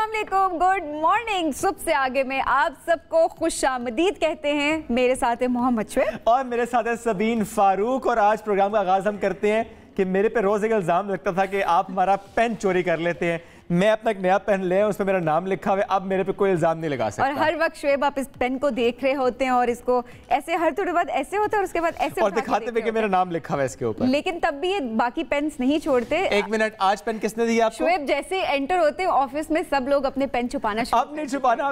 अस्सलामुअलैकुम, good morning. सुबह से आगे में आप सबको खुशामदीद कहते हैं। मेरे साथ है मोहम्मद शुएब और मेरे साथ है सबीन फारूक। और आज प्रोग्राम का आगाज हम करते हैं कि मेरे पे रोज एक इल्जाम लगता था कि आप हमारा पेन चोरी कर लेते हैं। मैं अपना एक नया पेन ले, उसमें मेरा नाम लिखा हुआ है, अब मेरे पे कोई इल्जाम नहीं लगा सकता। और हर वक्त शुएब आप इस पेन को देख रहे होते हैं और इसको ऐसे हर थोड़ी बाद ऐसे होता है और उसके बाद ऐसे और दिखाते हुए कि मेरा नाम लिखा हुआ है इसके ऊपर। लेकिन तब भी ये बाकी पेन्स नहीं छोड़ते। एक मिनट, आज पेन किसने दिया आपको? शुएब जैसे एंटर होते हैं ऑफिस में सब लोग अपने पेन छुपाना अब नहीं छुपाना।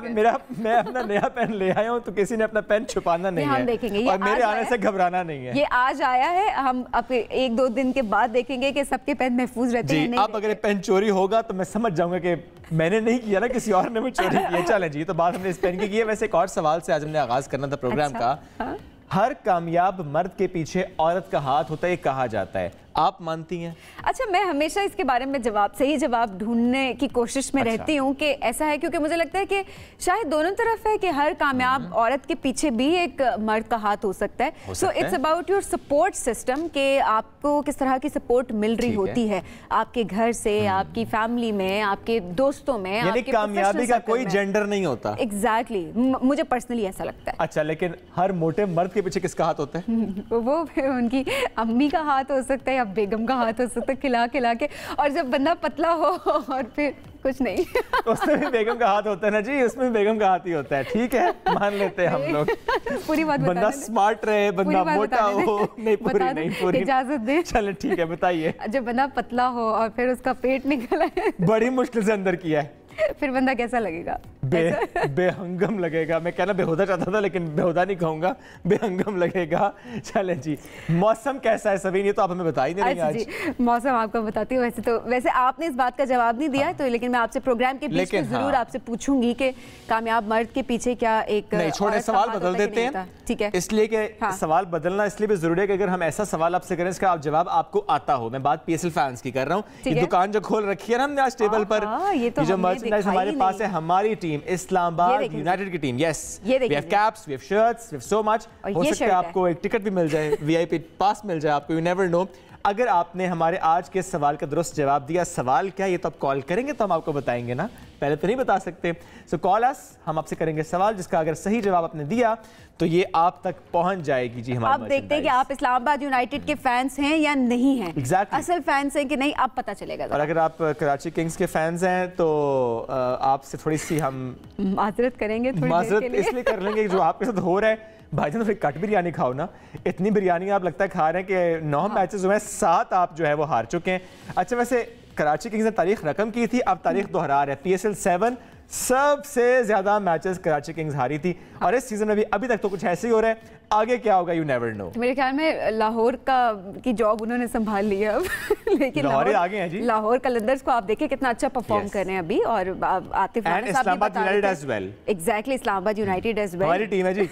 मैं अपना नया पेन ले आया हूँ तो किसी ने अपना पेन छुपाना नहीं है। हम देखेंगे और मेरे आने से घबराना नहीं है। ये आज आया है, हम अपने एक दो दिन के बाद देखेंगे कि सबके पेन महफूज रहते हैं। अब अगर पेन चोरी होगा तो मैं समझ जाऊंगा कि मैंने नहीं किया ना, किसी और ने मुझे चोरी किया। चलें जी, तो बात हमने इस पेन की है। वैसे एक और सवाल से आज हमने आगाज करना था प्रोग्राम का। हाँ? हर कामयाब मर्द के पीछे औरत का हाथ होता है, कहा जाता है। आप मानती हैं? अच्छा, मैं हमेशा इसके बारे में सही जवाब ढूंढने की कोशिश में रहती हूँ कि ऐसा है, क्योंकि मुझे लगता है कि शायद दोनों तरफ है कि हर कामयाब औरत के पीछे भी एक मर्द का हाथ हो सकता है। So it's about your support system कि आपको किस तरह की सपोर्ट मिल रही होती है आपके घर से, आपकी फैमिली में, आपके दोस्तों में। यानी कामयाबी का कोई जेंडर नहीं होता। एग्जैक्टली, मुझे पर्सनली ऐसा लगता है। अच्छा, लेकिन हर मोटे मर्द के पीछे किसका हाथ होता है? वो उनकी अम्मी का हाथ हो सकता है या बेगम का हाथ हो सकता है, खिला खिला के। और जब बंदा पतला हो और फिर कुछ नहीं उसमें भी बेगम का हाथ होता है ना जी, उसमें बेगम का हाथ ही होता है। ठीक है, मान लेते हैं हम लोग। पूरी बात बंदा स्मार्ट रहे, बंदा मोटा हो। नहीं पूरी इजाजत दे। चलो ठीक है, बताइए। जब बंदा पतला हो और फिर उसका पेट निकला है, बड़ी मुश्किल से अंदर किया है, फिर बंदा कैसा लगेगा? बेहंगम लगेगा। मैं कहना बेहुदा चाहता था लेकिन बेहुदा नहीं कहूंगा, बेहंगम लगेगा। चले जी, मौसम कैसा है सबीन? ये तो आप हमें बता ही नहीं रही आज। जी, मौसम आपको बताती हूँ। वैसे आपने इस बात का जवाब नहीं दिया, तो लेकिन मैं आपसे प्रोग्राम के बीच में जरूर आपसे पूछूंगी कि कामयाब मर्द के पीछे क्या एक नहीं, छोटे सवाल बदल देते हैं। ठीक है, इसलिए कि सवाल बदलना इसलिए भी जरूरी है कि अगर हम ऐसा सवाल आपसे करें इसका आप जवाब आपको आता हो। मैं बात पीएसएल फैंस की कर रहा हूँ। ये दुकान जो खोल रखी है ना हमने आज टेबल पर, ये जो मर्चेंडाइज हमारे पास है, हमारी टीम इस्लामाबाद यूनाइटेड की टीम। Yes, we have caps, we have shirts, we have so much. हो सकता है आपको एक टिकट भी मिल जाए, वीआईपी पास मिल जाए आपको, यू नेवर नो। अगर आपने हमारे आज के सवाल का दुरुस्त जवाब दिया, सवाल क्या ये तो आप कॉल करेंगे तो हम आपको बताएंगे ना, पहले तो नहीं बता सकते। सो कॉल अस, हम आपसे करेंगे सवाल जिसका अगर सही जवाब आपने दिया तो ये आप तक पहुंच जाएगी जी हमारे। अब देखते हैं कि आप इस्लामाबाद यूनाइटेड के फैंस हैं या नहीं हैं। Exactly. असल फैंस हैं कि नहीं, अब पता चलेगा। और अगर आप कराची किंग्स के फैंस हैं तो आपसे थोड़ी सी हम माजरत करेंगे, माजरत इसलिए कर लेंगे जो आपके साथ हो रहा है। भाईजान तो फिर कट बिरयानी खाओ ना, इतनी बिरयानी आप लगता है खा रहे हैं कि 9 मैचेस हुए हैं, 7 आप जो है वो हार चुके हैं। अच्छा, वैसे कराची किंग्स ने तारीख रकम की थी, अब तारीख दोहरा रहे हैं। PSL 7 सबसे ज्यादा मैचेस कराची किंग्स हारी थी और इस सीजन में भी अभी तक तो कुछ ऐसे ही हो रहा है। आगे क्या होगा यू नेवर नो। मेरे ख्याल में लाहौर की जॉब उन्होंने संभाल ली है अब। लेकिन लाहौर आगे हैं जी। लाहौर कलंदर्स को आप देखिए कितना अच्छा परफॉर्म कर रहे हैं अभी। और Atif Islamabad United as well. Exactly, Islamabad United as well हमारी टीम है जी,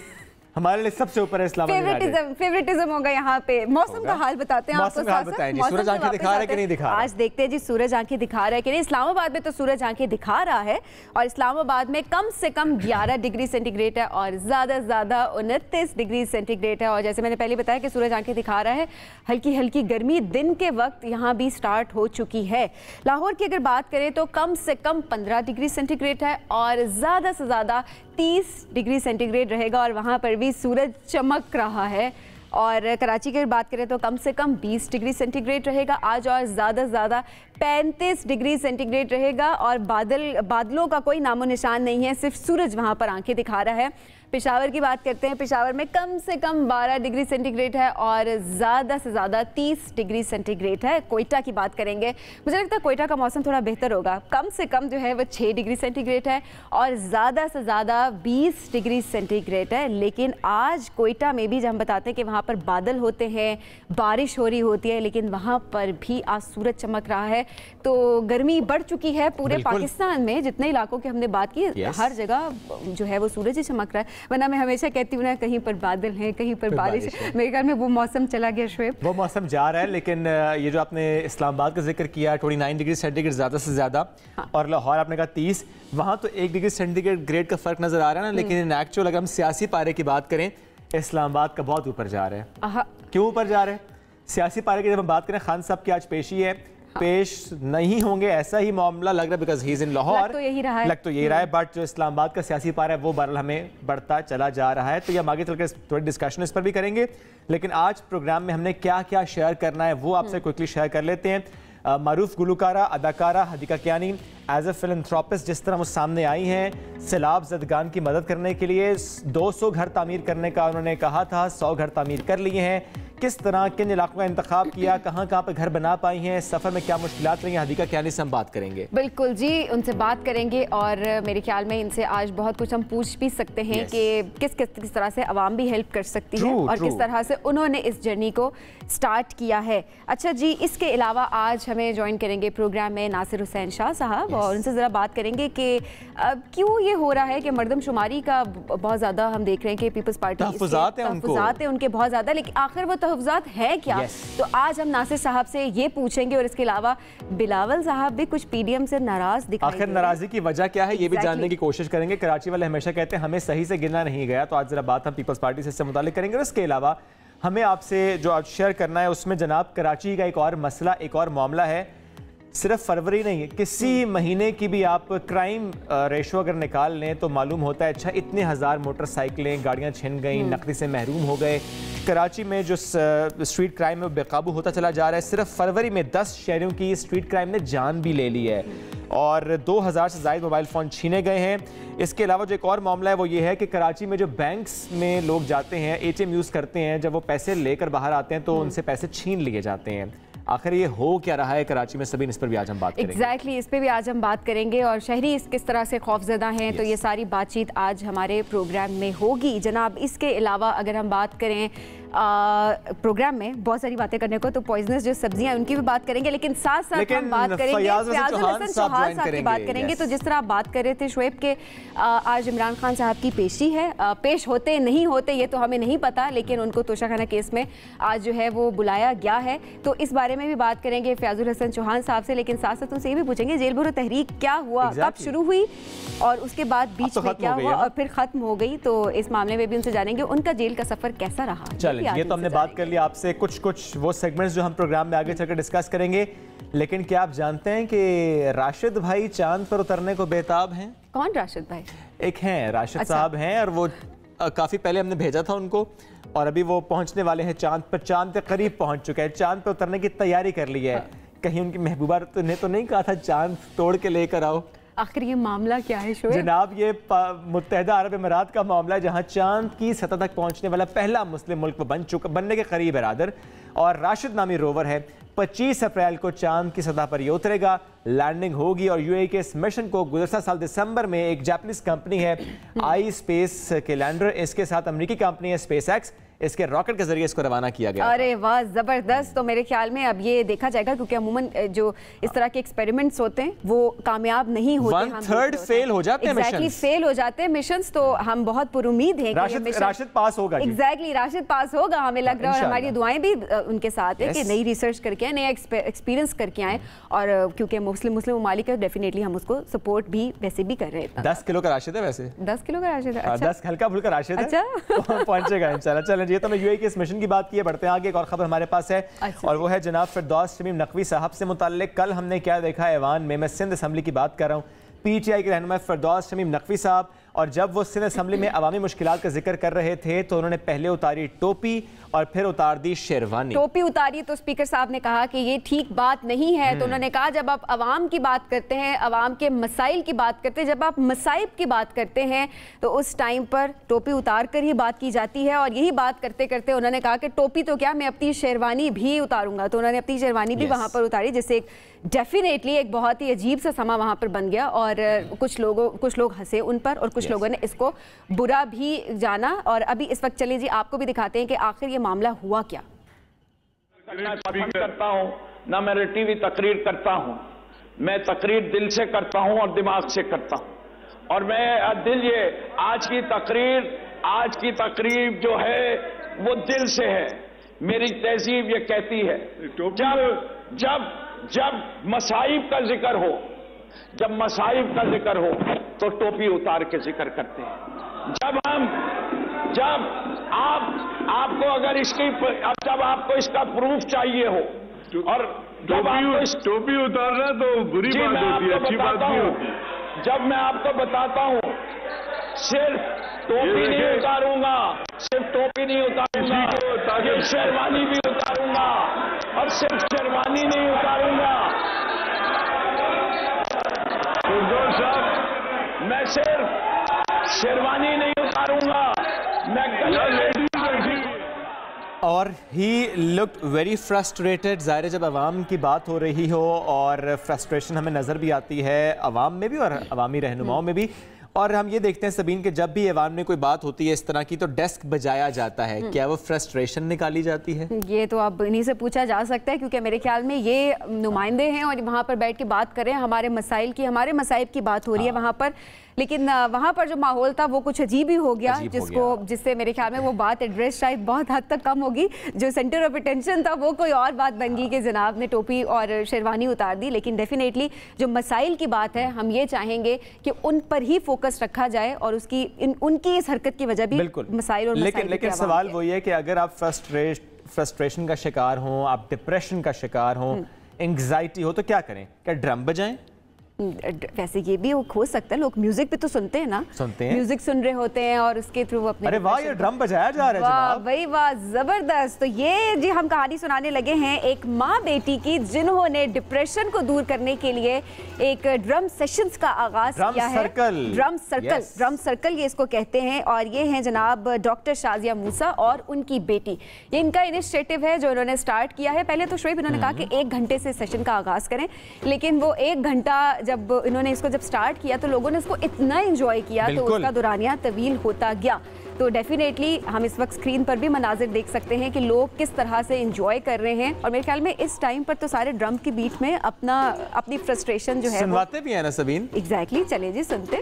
हमारे लिए सबसे ऊपर है इस्लामाबाद। फेवरेटिज्म होगा यहाँ पे। मौसम का हाल बताते हैं आपको। सूरज आंखें दिखा रहा है कि नहीं दिखा रहा? आज देखते हैं जी सूरज आंखें दिखा रहा है कि नहीं। इस्लामाबाद में तो सूरज आंखें दिखा रहा है और इस्लामाबाद में कम से कम 11 डिग्री सेंटीग्रेड है और ज्यादा से ज्यादा 29 डिग्री सेंटीग्रेड है। और जैसे मैंने पहले बताया कि सूरज आंखें दिखा रहा है, हल्की हल्की गर्मी दिन के वक्त यहाँ भी स्टार्ट हो चुकी है। लाहौर की अगर बात करें तो कम से कम 15 डिग्री सेंटीग्रेड है और ज्यादा से ज्यादा 30 डिग्री सेंटीग्रेड रहेगा और वहाँ पर भी सूरज चमक रहा है। और कराची की बात करें तो कम से कम 20 डिग्री सेंटीग्रेड रहेगा आज और ज़्यादा से ज़्यादा 35 डिग्री सेंटीग्रेड रहेगा। और बादलों का कोई नामो निशान नहीं है, सिर्फ सूरज वहाँ पर आंखें दिखा रहा है। पेशावर की बात करते हैं, पेशावर में कम से कम 12 डिग्री सेंटीग्रेड है और ज़्यादा से ज़्यादा 30 डिग्री सेंटीग्रेड है। कोयटा की बात करेंगे, मुझे लगता है कोयटा का मौसम थोड़ा बेहतर होगा। कम से कम जो है वो 6 डिग्री सेंटीग्रेड है और ज़्यादा से ज़्यादा 20 डिग्री सेंटीग्रेड है। लेकिन आज कोयटा में भी जब हम बताते हैं कि वहाँ पर बादल होते हैं, बारिश हो रही होती है, लेकिन वहाँ पर भी आज सूरज चमक रहा है। तो गर्मी बढ़ चुकी है पूरे पाकिस्तान में, जितने इलाकों की हमने बात की, हर जगह जो है वो सूरज ही चमक रहा है। वरना मैं हमेशा कहती हूँ ना, कहीं पर बादल हैं, कहीं पर बारिश है। मेरे ख्याल में वो मौसम चला गया शुएब, वो मौसम जा रहा है। लेकिन ये जो आपने इस्लामाबाद का जिक्र किया 29 डिग्री सेंटीग्रेड ज़्यादा से ज़्यादा, और लाहौर आपने कहा 30, वहाँ तो 1 डिग्री सेंटीग्रेड का फ़र्क नज़र आ रहा है ना। लेकिन इन एक्चुअल अगर हम सियासी पारे की बात करें, इस्लामाबाद का बहुत ऊपर जा रहा है। क्यों ऊपर जा रहे हैं? सियासी पारे की जब हम बात करें, खान साहब की आज पेशी है, पेश नहीं होंगे, ऐसा ही मामला लग रहा है, because he is in Lahore. लग तो यही रहा है, बट जो इस्लामाबाद का सियासी पारा है वो बहरहाल हमें बढ़ता चला जा रहा है। तो ये हम आगे चलकर थोड़ी डिस्कशन इस पर भी करेंगे, लेकिन आज प्रोग्राम में हमने क्या क्या शेयर करना है वो आपसे क्विकली शेयर कर लेते हैं। मारूफ गुलकारा अदाकारा Hadiqa Kiani as a philanthropist जिस तरह वो सामने आई हैं सैलाब ज़दगान की मदद करने के लिए, 200 घर तामीर करने का उन्होंने कहा था, 100 घर तामीर कर लिए हैं। किस तरह किन इलाकों का इंतखाब किया, कहाँ कहाँ पर घर बना पाई हैं, सफ़र में क्या मुश्किलात रही हैं, हदीका कियानी से हम बात करेंगे। बिल्कुल जी, उनसे बात करेंगे और मेरे ख्याल में इनसे आज बहुत कुछ हम पूछ भी सकते हैं कि किस तरह से अवाम भी हेल्प कर सकती है और किस तरह से उन्होंने इस जर्नी को स्टार्ट किया है। अच्छा जी, इसके अलावा आज हमें ज्वाइन करेंगे प्रोग्राम में नासिर हुसैन शाह साहब और उनसे ज़रा बात करेंगे कि क्यों ये हो रहा है कि मरदमशुमारी का बहुत ज़्यादा हम देख रहे हैं कि पीपल्स पार्टी तहफ़्फ़ुज़ात हैं उनके बहुत ज़्यादा, लेकिन आखिर वो तहफ़्फ़ुज़ात है क्या? तो आज हम नासिर साहब से ये पूछेंगे और इसके अलावा बिलावल साहब भी कुछ पीडीएम से नाराज़ दिखाई, आखिर नाराज़गी की वजह क्या है ये भी जानने की कोशिश करेंगे। कराची वाले हमेशा कहते हैं हमें सही से गिनना नहीं गया, तो आज ज़रा बात हम पीपल्स पार्टी से इससे मुताल्लिक़ करेंगे। और इसके अलावा हमें आपसे जो आज शेयर करना है उसमें जनाब कराची का एक और मसला, एक और मामला है। सिर्फ फरवरी नहीं है, किसी महीने की भी आप क्राइम रेशो अगर निकाल लें तो मालूम होता है अच्छा इतने हज़ार मोटरसाइकिलें गाड़ियां छिन गई, नकदी से महरूम हो गए। कराची में जो स्ट्रीट क्राइम है वो बेकाबू होता चला जा रहा है। सिर्फ फरवरी में 10 शहरों की स्ट्रीट क्राइम ने जान भी ले ली है और 2000 से ज़ायद मोबाइल फ़ोन छीने गए हैं। इसके अलावा जो एक और मामला है वो ये है कि कराची में जो बैंक्स में लोग जाते हैं, ATM यूज़ करते हैं, जब वो पैसे लेकर बाहर आते हैं तो उनसे पैसे छीन लिए जाते हैं। आखिर ये हो क्या रहा है कराची में, सभी इस पर भी आज हम बात करेंगे। एग्जैक्टली, इस पर भी आज हम बात करेंगे और शहरी किस तरह से खौफजदा हैं, तो ये सारी बातचीत आज हमारे प्रोग्राम में होगी जनाब। इसके अलावा अगर हम बात करें प्रोग्राम में बहुत सारी बातें करने को, तो पॉइजनस जो सब्जियां हैं उनकी भी बात करेंगे, लेकिन साथ साथ हम बात करेंगे फयाजुल हसन चौहान साहब की बात करेंगे। तो जिस तरह आप बात कर रहे थे शुएब के, आज इमरान खान साहब की पेशी है, पेश होते नहीं होते ये तो हमें नहीं पता, लेकिन उनको तोशाखाना केस में आज जो है वो बुलाया गया है, तो इस बारे में भी बात करेंगे फयाजुल हसन चौहान साहब से। लेकिन साथ साथ उनसे ये भी पूछेंगे जेल भरो तहरीक क्या हुआ, कब शुरू हुई और उसके बाद बीच में क्या हुआ और फिर खत्म हो गई, तो इस मामले में भी उनसे जानेंगे उनका जेल का सफर कैसा रहा। ये तो हमने बात कर लिया आपसे कुछ वो सेगमेंट्स जो हम प्रोग्राम में आगे चलकर डिस्कस करेंगे, लेकिन क्या आप जानते हैं कि राशिद भाई चांद पर उतरने को बेताब हैं? कौन राशिद भाई? एक हैं राशिद साहब हैं और वो काफ़ी पहले हमने भेजा था उनको और अभी वो पहुंचने वाले हैं चांद पर, चांद के करीब पहुंच चुके हैं, चांद पर उतरने की तैयारी कर ली है। कहीं उनकी महबूबा ने तो नहीं कहा था चांद तोड़ के लेकर आओ? आखिर ये मामला क्या है शोएब? जनाब ये मुत्तहिदा अरब अमीरात का मामला है जहां चांद की सतह तक पहुंचने वाला पहला मुस्लिम मुल्क बनने के करीब है रादर, और राशिद नामी रोवर है। 25 अप्रैल को चांद की सतह पर ये उतरेगा, लैंडिंग होगी और यूएई के इस मिशन को गुज़श्ता साल दिसंबर में एक जापानीज कंपनी है आई स्पेस के लैंडर, इसके साथ अमेरिकी कंपनी है स्पेस एक्स, इसके रॉकेट के जरिए इसको रवाना किया गया। अरे वाह, जबरदस्त। तो मेरे ख्याल में अब ये देखा जाएगा क्योंकि अमूमन जो इस तरह के एक्सपेरिमेंट्स होते हैं वो कामयाब नहीं होते, 1/3 फेल हो जाते हैं मिशंस। फेल हो जाते हैं मिशंस, तो हम बहुत पुरुमीद हैं कि राशिद पास होगा। एग्जैक्टली, राशिद पास होगा हमें लग रहा है, और हमारी दुआएं भी उनके साथ है कि नई रिसर्च करके आए, नया एक्सपीरियंस करके आए, और क्योंकि मुस्लिम ममालिक है डेफिनेटली हम उसको सपोर्ट भी वैसे भी कर रहे हैं। 10 किलो का राशिद है, वैसे 10 किलो का राशिद है, 10 हल्का फुल्का राशिद है। अच्छा पहुंचेगा इंशाल्लाह। चलें, ये तो मैं यूएई के इस मिशन की बात की है, बढ़ते हैं आगे। एक और खबर हमारे पास है और वो है जनाब फिरदौस शमीम नकवी साहब से मुताल्लिक। कल हमने क्या देखा है ऐवान में, मैं सिंध असम्बली की बात कर रहा हूँ, पीटीआई के रहनुमा फिरदौस शमीम नकवी साहब, और जब वो सिंध असम्बली में अवामी मुश्किलात का जिक्र कर रहे थे तो उन्होंने पहले उतारी टोपी और फिर उतार दी शेरवानी। टोपी उतारी तो स्पीकर साहब ने कहा कि ये ठीक बात नहीं है, तो उन्होंने कहा जब आप अवाम की बात करते हैं, अवाम के मसाइल की बात करते हैं, जब आप मसाइब की बात करते हैं तो उस टाइम पर टोपी उतार कर ही बात की जाती है। और यही बात करते करते उन्होंने कहा कि टोपी तो क्या, मैं अपनी शेरवानी भी उतारूंगा, तो उन्होंने अपनी शेरवानी भी वहां पर उतारी, जिससे डेफिनेटली एक बहुत ही अजीब सा समा वहां पर बन गया और कुछ लोग हंसे उन पर और कुछ लोगों ने इसको बुरा भी जाना। और अभी इस वक्त चलिए जी आपको भी दिखाते हैं कि आखिर ये मामला हुआ क्या। करता हूं ना, मैं टीवी तकरीर करता हूं, मैं तकरीर दिल से करता हूं और दिमाग से करता हूं। और मैं आज की तकरीर जो है वो दिल से है। मेरी तहजीब ये कहती है जब मसाइब का जिक्र हो, तो टोपी उतार के जिक्र करते हैं। जब आपको अगर जब आपको इसका प्रूफ चाहिए हो, और टोपी उतारना तो बुरी बात होती है, अच्छी बात नहीं होती। जब मैं आपको बताता हूँ, सिर्फ टोपी नहीं उतारूंगा, सिर्फ टोपी नहीं उतारूंगा, सिर्फ शेरवानी भी उतारूंगा, और सिर्फ शेरवानी नहीं उतारूंगा। मैं सिर्फ शेरवानी नहीं उतारूंगा, मैं और ही लुक्ड वेरी फ्रस्ट्रेटेड। ज़ाहिर है जब अवाम की बात हो रही हो और फ्रस्ट्रेशन हमें नज़र भी आती है अवाम में भी और अवामी रहनुमाओं में भी। और हम ये देखते हैं सबीन कि जब भी अवाम में कोई बात होती है इस तरह की तो डेस्क बजाया जाता है, क्या वो फ्रस्ट्रेशन निकाली जाती है? ये तो अब इन्हीं से पूछा जा सकता है, क्योंकि मेरे ख्याल में ये नुमाइंदे हैं और वहाँ पर बैठ के बात करें, हमारे मसाइल की, हमारे मसाइब की बात हो रही है वहाँ पर। लेकिन वहाँ पर जो माहौल था वो कुछ अजीब ही हो गया, जिससे मेरे ख्याल में वो बात एड्रेस शायद बहुत हद तक कम होगी। जो सेंटर ऑफ अटेंशन था वो कोई और बात बन गई कि जनाब ने टोपी और शेरवानी उतार दी। लेकिन डेफिनेटली जो मसाइल की बात है, हम ये चाहेंगे कि उन पर ही फोकस रखा जाए और उनकी इस हरकत की वजह भी मसाइल और लेकिन सवाल वही है कि अगर आप फ्रस्ट्रेशन का शिकार हों, आप डिप्रेशन का शिकार हों, एंग्जाइटी हो, तो क्या करें? क्या ड्रम बजाएं? वैसे ये भी हो सकता है, लोग म्यूजिक भी तो सुनते हैं ना, म्यूजिक सुन रहे होते हैं और उसके थ्रू अपने। अरे वाह, ये ड्रम बजाया जा रहा है जनाब। भाई वाह, जबरदस्त। तो ये जी हम कहानी सुनाने लगे हैं एक माँ बेटी की, जिन्होंने डिप्रेशन को दूर करने के लिए एक ड्रम सेशंस का आगाज किया है। ड्रम सर्कल ये इसको कहते हैं। और ये हैं जनाब डॉक्टर शाजिया मूसा और उनकी बेटी। ये इनका इनिशिएटिव है जो इन्होंने स्टार्ट किया है। पहले तो शुएब इन्होंने कहा कि 1 घंटे से सेशन का आगाज करें, लेकिन वो 1 घंटा जब इन्होंने इसको स्टार्ट किया तो लोगों ने इसको इतना एंजॉय किया तो उसका दुरानिया तवील होता गया। तो डेफिनेटली हम इस वक्त स्क्रीन पर भी मनाजिर देख सकते हैं कि लोग किस तरह से एंजॉय कर रहे हैं। और मेरे ख्याल में इस टाइम पर तो सारे ड्रम के बीट में अपनी फ्रस्ट्रेशन जो है सुनवाते भी है ना सबीन। एग्जैक्टली, चले जी सुनते।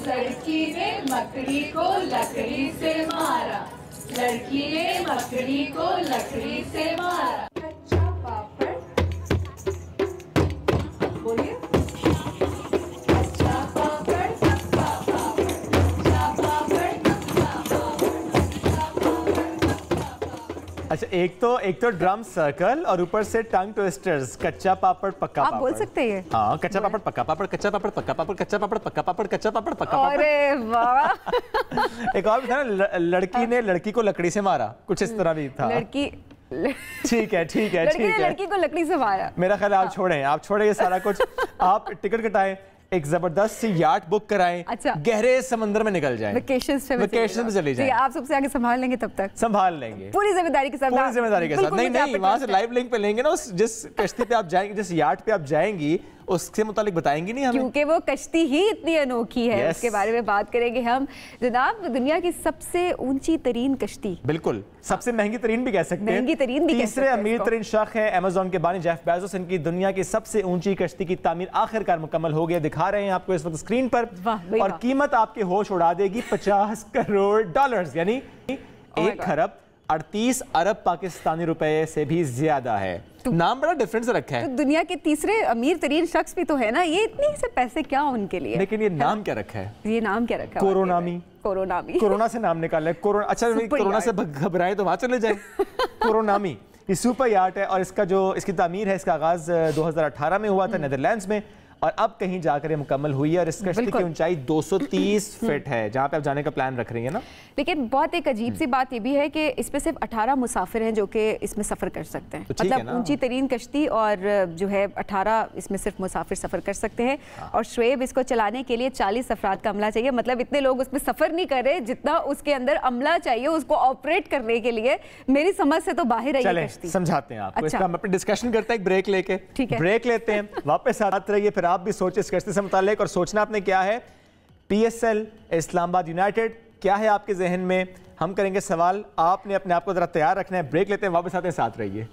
लड़की ने मकड़ी को लकड़ी से मारा, लड़की ने मकड़ी को लकड़ी से मारा। कच्चा पापड़, बोलिए। कच्चा पापड़, पक्का पापड़, कच्चा पापड़, पक्का पापड़। अच्छा, एक तो ड्रम सर्कल और ऊपर से टंग ट्विस्टर्स, कच्चा पापड़ पक्का पापड़। आप बोल सकते हैं? हाँ, कच्चा पापड़ पक्का पापड़, कच्चा पापड़ पक्का पापड़, कच्चा पापड़ पक्का पापड़, कच्चा पापड़ पक्का पापड़। अरे वाह। एक और भी था ना, लड़की ने लड़की को लकड़ी से मारा, कुछ इस तरह भी था। लड़की ठीक है लड़की को लकड़ी से मारा। मेरा ख्याल आप छोड़ें ये सारा कुछ। आप टिकट कटाएं, एक जबरदस्त सी याट बुक कराएं, अच्छा, गहरे समंदर में निकल जाएं, वेकेशंस में चली जाएं। आप सबसे आगे संभाल लेंगे, तब तक संभाल लेंगे पूरी जिम्मेदारी के साथ। नहीं, वहां से लाइव लिंक पे लेंगे ना, उस जिस कश्ती पे आप जाएंगे, जिस याट पे आप जाएंगी, उससे मुतालिक बताएंगी नहीं हमें, क्योंकि वो कश्ती ही इतनी अनोखी है। उसके बारे में बात करेंगे हम। जनाब, दुनिया की सबसे ऊंची तरीन कश्ती, बिल्कुल सबसे महंगी तरीन भी कह सकते हैं, तीसरे अमीर तरीन शख्स है अमेज़न के बानी जेफ बेज़ोस। इनकी दुनिया की सबसे ऊंची कश्ती की तामीर आखिरकार मुकम्मल हो गई, दिखा रहे हैं आपको इस वक्त स्क्रीन पर। और कीमत आपके होश उड़ा देगी, $50 करोड़, यानी 1 खरब 38 अरब पाकिस्तानी रुपए से भी ज्यादा है। नाम बड़ा डिफरेंस रखा है। तो दुनिया के तीसरे अमीर तरीन शख्स भी तो है ना, ये इतने से पैसे क्या उनके लिए? लेकिन ये नाम क्या रखा है? ये नाम क्या रखा है? कोरोना से नाम निकाला है। अच्छा, कोरोना से घबराए तो वहां चले जाए। कोरोनामी ये सुपर याट है और इसकी तामीर है, इसका आगाज 2018 में हुआ था नेदरलैंड्स में और अब कहीं जाकर ये मुकम्मल हुई है। और इस कश्ती की ऊंचाई 230 फीट है, जहां पे आप जाने का प्लान रख रही है ना। लेकिन बहुत एक अजीब सी बात ये भी है कि इसमें सिर्फ 18 मुसाफिर हैं जो कि इसमें सफर कर सकते हैं। तो मतलब ऊंची तरीन कश्ती और जो है 18 इसमें सिर्फ मुसाफिर सफर कर सकते हैं। और शुएब, इसको चलाने के लिए 40 अफराद का अमला चाहिए। मतलब इतने लोग उसमें सफर नहीं कर रहे जितना उसके अंदर अमला चाहिए उसको ऑपरेट करने के लिए। मेरी समझ से तो बाहर है ये कश्ती। समझाते हैं आपको। इसका हम अपनी डिस्कशन करते हैं, ब्रेक लेके। ब्रेक लेते हैं, वापस आते रहिए, फिर आप भी सोचिए इस कश्ती से मुताल्लिक। और सोचना आपने क्या है, PSL इस्लामाबाद यूनाइटेड क्या है आपके जहन में? हम करेंगे सवाल, आपने अपने आप को जरा तैयार रखना है। ब्रेक लेते हैं, वापस आते हैं, साथ रहिए।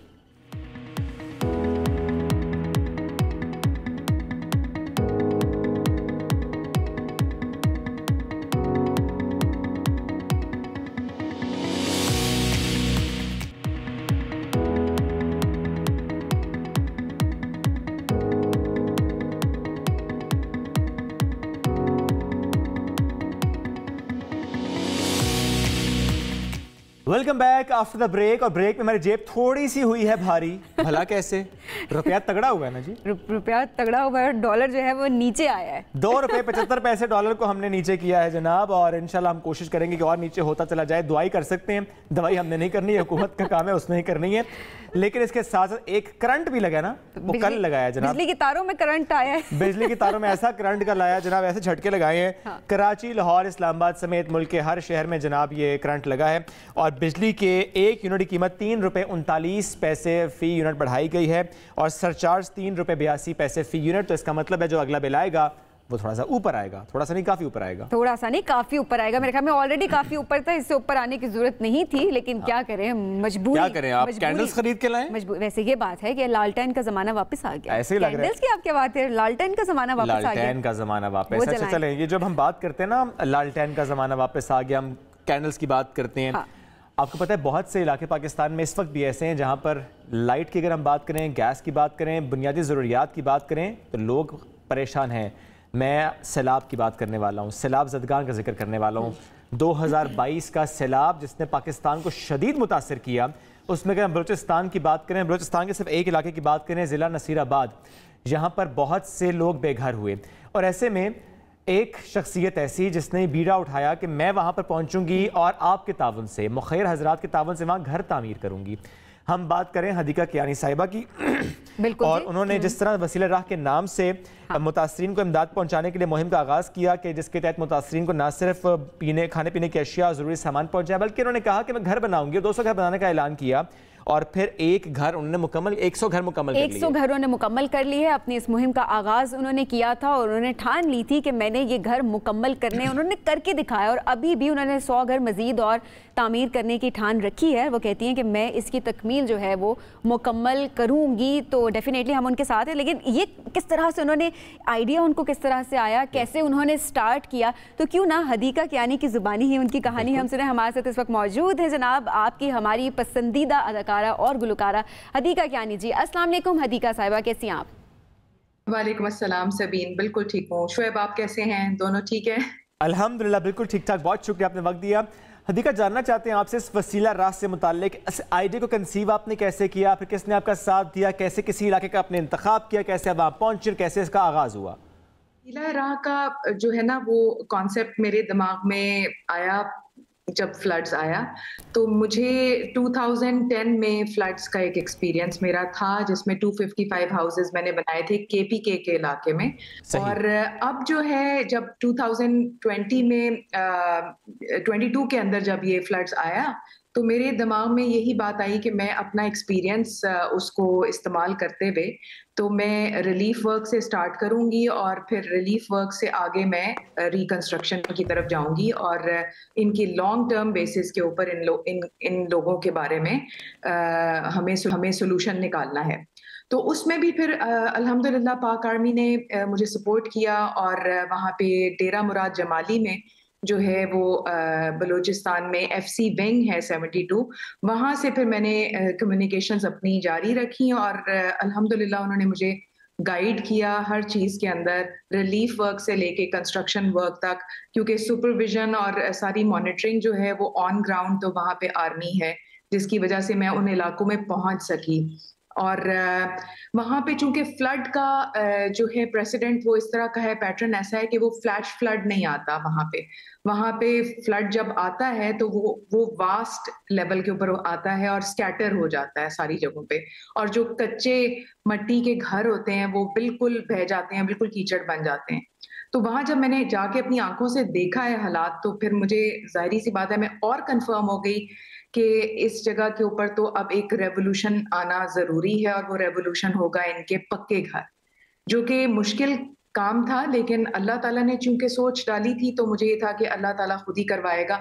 Welcome back after the break. और ब्रेक में हमारी जेब थोड़ी सी हुई है भारी। भला कैसे? रुपया तगड़ा हुआ है ना जी। रुपया तगड़ा हुआ है, डॉलर जो है वो नीचे आया है। 2 रुपए 75 पैसे डॉलर को हमने नीचे किया है जनाब, और इंशाल्लाह हम कोशिश करेंगे कि और नीचे होता चला जाए। दुआई कर सकते हैं, दवाई हमने नहीं करनी है, हुकूमत का काम है, उसने ही करनी है। लेकिन इसके साथ साथ एक करंट भी लगा ना, वो कल लगाया जनाब। बिजली की तारों में करंट आया है। बिजली की तारों में ऐसा करंट का लाया जनाब, ऐसे झटके लगाए हैं। हाँ। कराची, लाहौर, इस्लामाबाद समेत मुल्क के हर शहर में जनाब ये करंट लगा है। और बिजली के 1 यूनिट की कीमत 3 रुपए 39 पैसे फी यूनिट बढ़ाई गई है, और सरचार्ज 3 रुपए 82 पैसे फी यूनिट। तो इसका मतलब है जो अगला बिल आएगा वो थोड़ा सा ऊपर आएगा, थोड़ा सा नहीं काफी ऊपर आएगा, थोड़ा सा नहीं काफी ऊपर आएगा। मेरे ख्याल में ऑलरेडी काफी ऊपर था, इससे ऊपर आने की जरूरत नहीं थी, लेकिन क्या करें, मजबूरी। क्या करें, आप कैंडल्स खरीद के लाएं? वैसे ये बात है कि लालटेन का जमाना वापस आ गया। ऐसे ही लग रहा है। कैंडल्स की आप क्या बात है, लालटेन का जमाना वापस आ गया। लालटेन का जमाना वापस। अच्छा चलें, ये जब हम बात करते हैं ना लालटेन का जमाना वापस आ गया, हम कैंडल्स की बात करते हैं। हाँ। आपको पता है बहुत से इलाके पाकिस्तान में इस वक्त भी ऐसे हैं जहां पर लाइट की अगर हम बात करें, गैस की बात करें, बुनियादी ज़रूरियात की बात करें तो लोग परेशान हैं। मैं सैलाब की बात करने वाला हूँ, सैलाब ज़दगान का जिक्र करने वाला हूँ। 2022 का सैलाब जिसने पाकिस्तान को शदीद मुतासर किया, उसमें अगर हम बलूचिस्तान की बात करें, बलूचिस्तान के सिर्फ एक इलाके की बात करें, ज़िला नसीराबाद, यहाँ पर बहुत से लोग बेघर हुए। और ऐसे में एक शख्सियत ऐसी जिसने बीड़ा उठाया कि मैं वहाँ पर पहुँचूँगी और आपके ताउन से, मुखैर हजरात के ताउन से वहाँ घर तामीर करूँगी। हम बात करें हदीका कियानी साहिबा की। बिल्कुल। और उन्होंने जिस तरह वसीला राह के नाम से मुतासरीन को इमदाद पहुंचाने के लिए मुहिम का आगाज़ किया कि जिसके तहत मुतासरीन को न सिर्फ खाने पीने की अशिया और ज़रूरी सामान पहुंचाए, बल्कि उन्होंने कहा कि मैं घर बनाऊंगी, 200 घर बनाने का ऐलान किया। और फिर एक घर उन्होंने मुकम्मल 100 घर मुकम्मल कर लिए। 100 घर उन्होंने मुकम्मल कर लिए। अपनी इस मुहिम का आगाज़ उन्होंने किया था और उन्होंने ठान ली थी कि मैंने ये घर मुकम्मल करने, उन्होंने करके दिखाया। और अभी भी उन्होंने 100 घर मज़ीद और तामीर करने की ठान रखी है। वो कहती हैं कि मैं इसकी तकमील जो है वो मुकम्मल करूँगी। तो डेफिनेटली हम उनके साथ हैं, लेकिन ये किस तरह से उन्होंने आइडिया, उनको किस तरह से आया, कैसे उन्होंने स्टार्ट किया, तो क्यों ना हदीका कियानी की ज़ुबानी ही उनकी कहानी हम सुने। हमारे साथ इस वक्त मौजूद है जनाब आपकी हमारी पसंदीदा अदाकारा और गुलकारा हदीका कियानी जी। अस्सलाम वालेकुम हदीका साहिबा, कैसी हैं आप? वालेकुम अस्सलाम सबीन, बिल्कुल ठीक हूँ। शुएब आप कैसे हैं? दोनों ठीक है? अल्हम्दुलिल्लाह बिल्कुल ठीक ठाक। बहुत शुक्रिया, आपने वक्त दिया। हदीका जानना चाहते हैं आपसे इस वसीला राह से मुताल्लिक आइडिया को कंसीव आपने कैसे किया, फिर किसने आपका साथ दिया, कैसे किसी इलाके का आपने इंतखाब किया, कैसे अब आप पहुंचे, कैसे इसका आगाज हुआ? वसीला राह का जो है ना वो कॉन्सेप्ट मेरे दिमाग में आया जब फ्लड्स आया। तो मुझे 2010 में फ्लड्स का एक एक्सपीरियंस मेरा था, जिसमें 255 हाउसेस मैंने बनाए थे केपीके के इलाके में। और अब जो है जब 2020 में 22 के अंदर जब ये फ्लड्स आया तो मेरे दिमाग में यही बात आई कि मैं अपना एक्सपीरियंस उसको इस्तेमाल करते हुए तो मैं रिलीफ वर्क से स्टार्ट करूंगी और फिर रिलीफ वर्क से आगे मैं रिकंस्ट्रक्शन की तरफ जाऊंगी और इनकी लॉन्ग टर्म बेसिस के ऊपर इन लोगों के बारे में हमें सोल्यूशन निकालना है। तो उसमें भी फिर अल्हम्दुलिल्लाह पाक आर्मी ने मुझे सपोर्ट किया और वहाँ पे डेरा मुराद जमाली में जो है वो बलूचिस्तान में FC विंग है 72, वहाँ से फिर मैंने कम्युनिकेशंस अपनी जारी रखी और अल्हम्दुलिल्लाह उन्होंने मुझे गाइड किया हर चीज़ के अंदर, रिलीफ वर्क से लेके कंस्ट्रक्शन वर्क तक, क्योंकि सुपरविजन और सारी मॉनिटरिंग जो है वो ऑन ग्राउंड तो वहाँ पे आर्मी है, जिसकी वजह से मैं उन इलाकों में पहुँच सकी। और वहाँ पे चूंकि फ्लड का जो है प्रेसिडेंट वो इस तरह का है, पैटर्न ऐसा है कि वो फ्लैश फ्लड नहीं आता वहाँ पे फ्लड जब आता है तो वो वास्ट लेवल के ऊपर आता है और स्कैटर हो जाता है सारी जगहों पे, और जो कच्चे मट्टी के घर होते हैं वो बिल्कुल बह जाते हैं, बिल्कुल कीचड़ बन जाते हैं। तो वहाँ जब मैंने जाके अपनी आंखों से देखा है हालात तो फिर मुझे जाहिर सी बात है मैं और कंफर्म हो गई कि इस जगह के ऊपर तो अब एक रेवोल्यूशन आना जरूरी है, और वो रेवोल्यूशन होगा इनके पक्के घर, जो कि मुश्किल काम था, लेकिन अल्लाह ताला ने चूंकि सोच डाली थी तो मुझे ये था कि अल्लाह ताला खुद ही करवाएगा।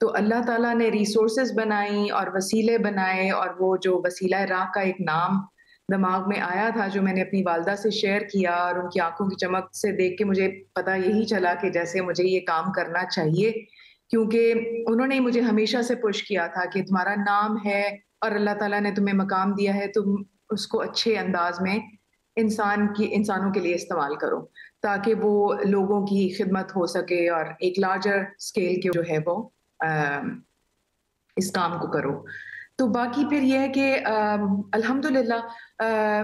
तो अल्लाह ताला ने रिसोर्सेज बनाई और वसीले बनाए, और वो जो वसीला राह का एक नाम दिमाग में आया था जो मैंने अपनी वालदा से शेयर किया, और उनकी आंखों की चमक से देख के मुझे पता यही चला कि जैसे मुझे ये काम करना चाहिए, क्योंकि उन्होंने मुझे हमेशा से पुश किया था कि तुम्हारा नाम है और अल्लाह ताला ने तुम्हें मकाम दिया है, तुम उसको अच्छे अंदाज में इंसानों के लिए इस्तेमाल करो ताकि वो लोगों की खिदमत हो सके और एक लार्जर स्केल के जो है वो इस काम को करो। तो बाकी फिर ये है कि अल्हम्दुलिल्लाह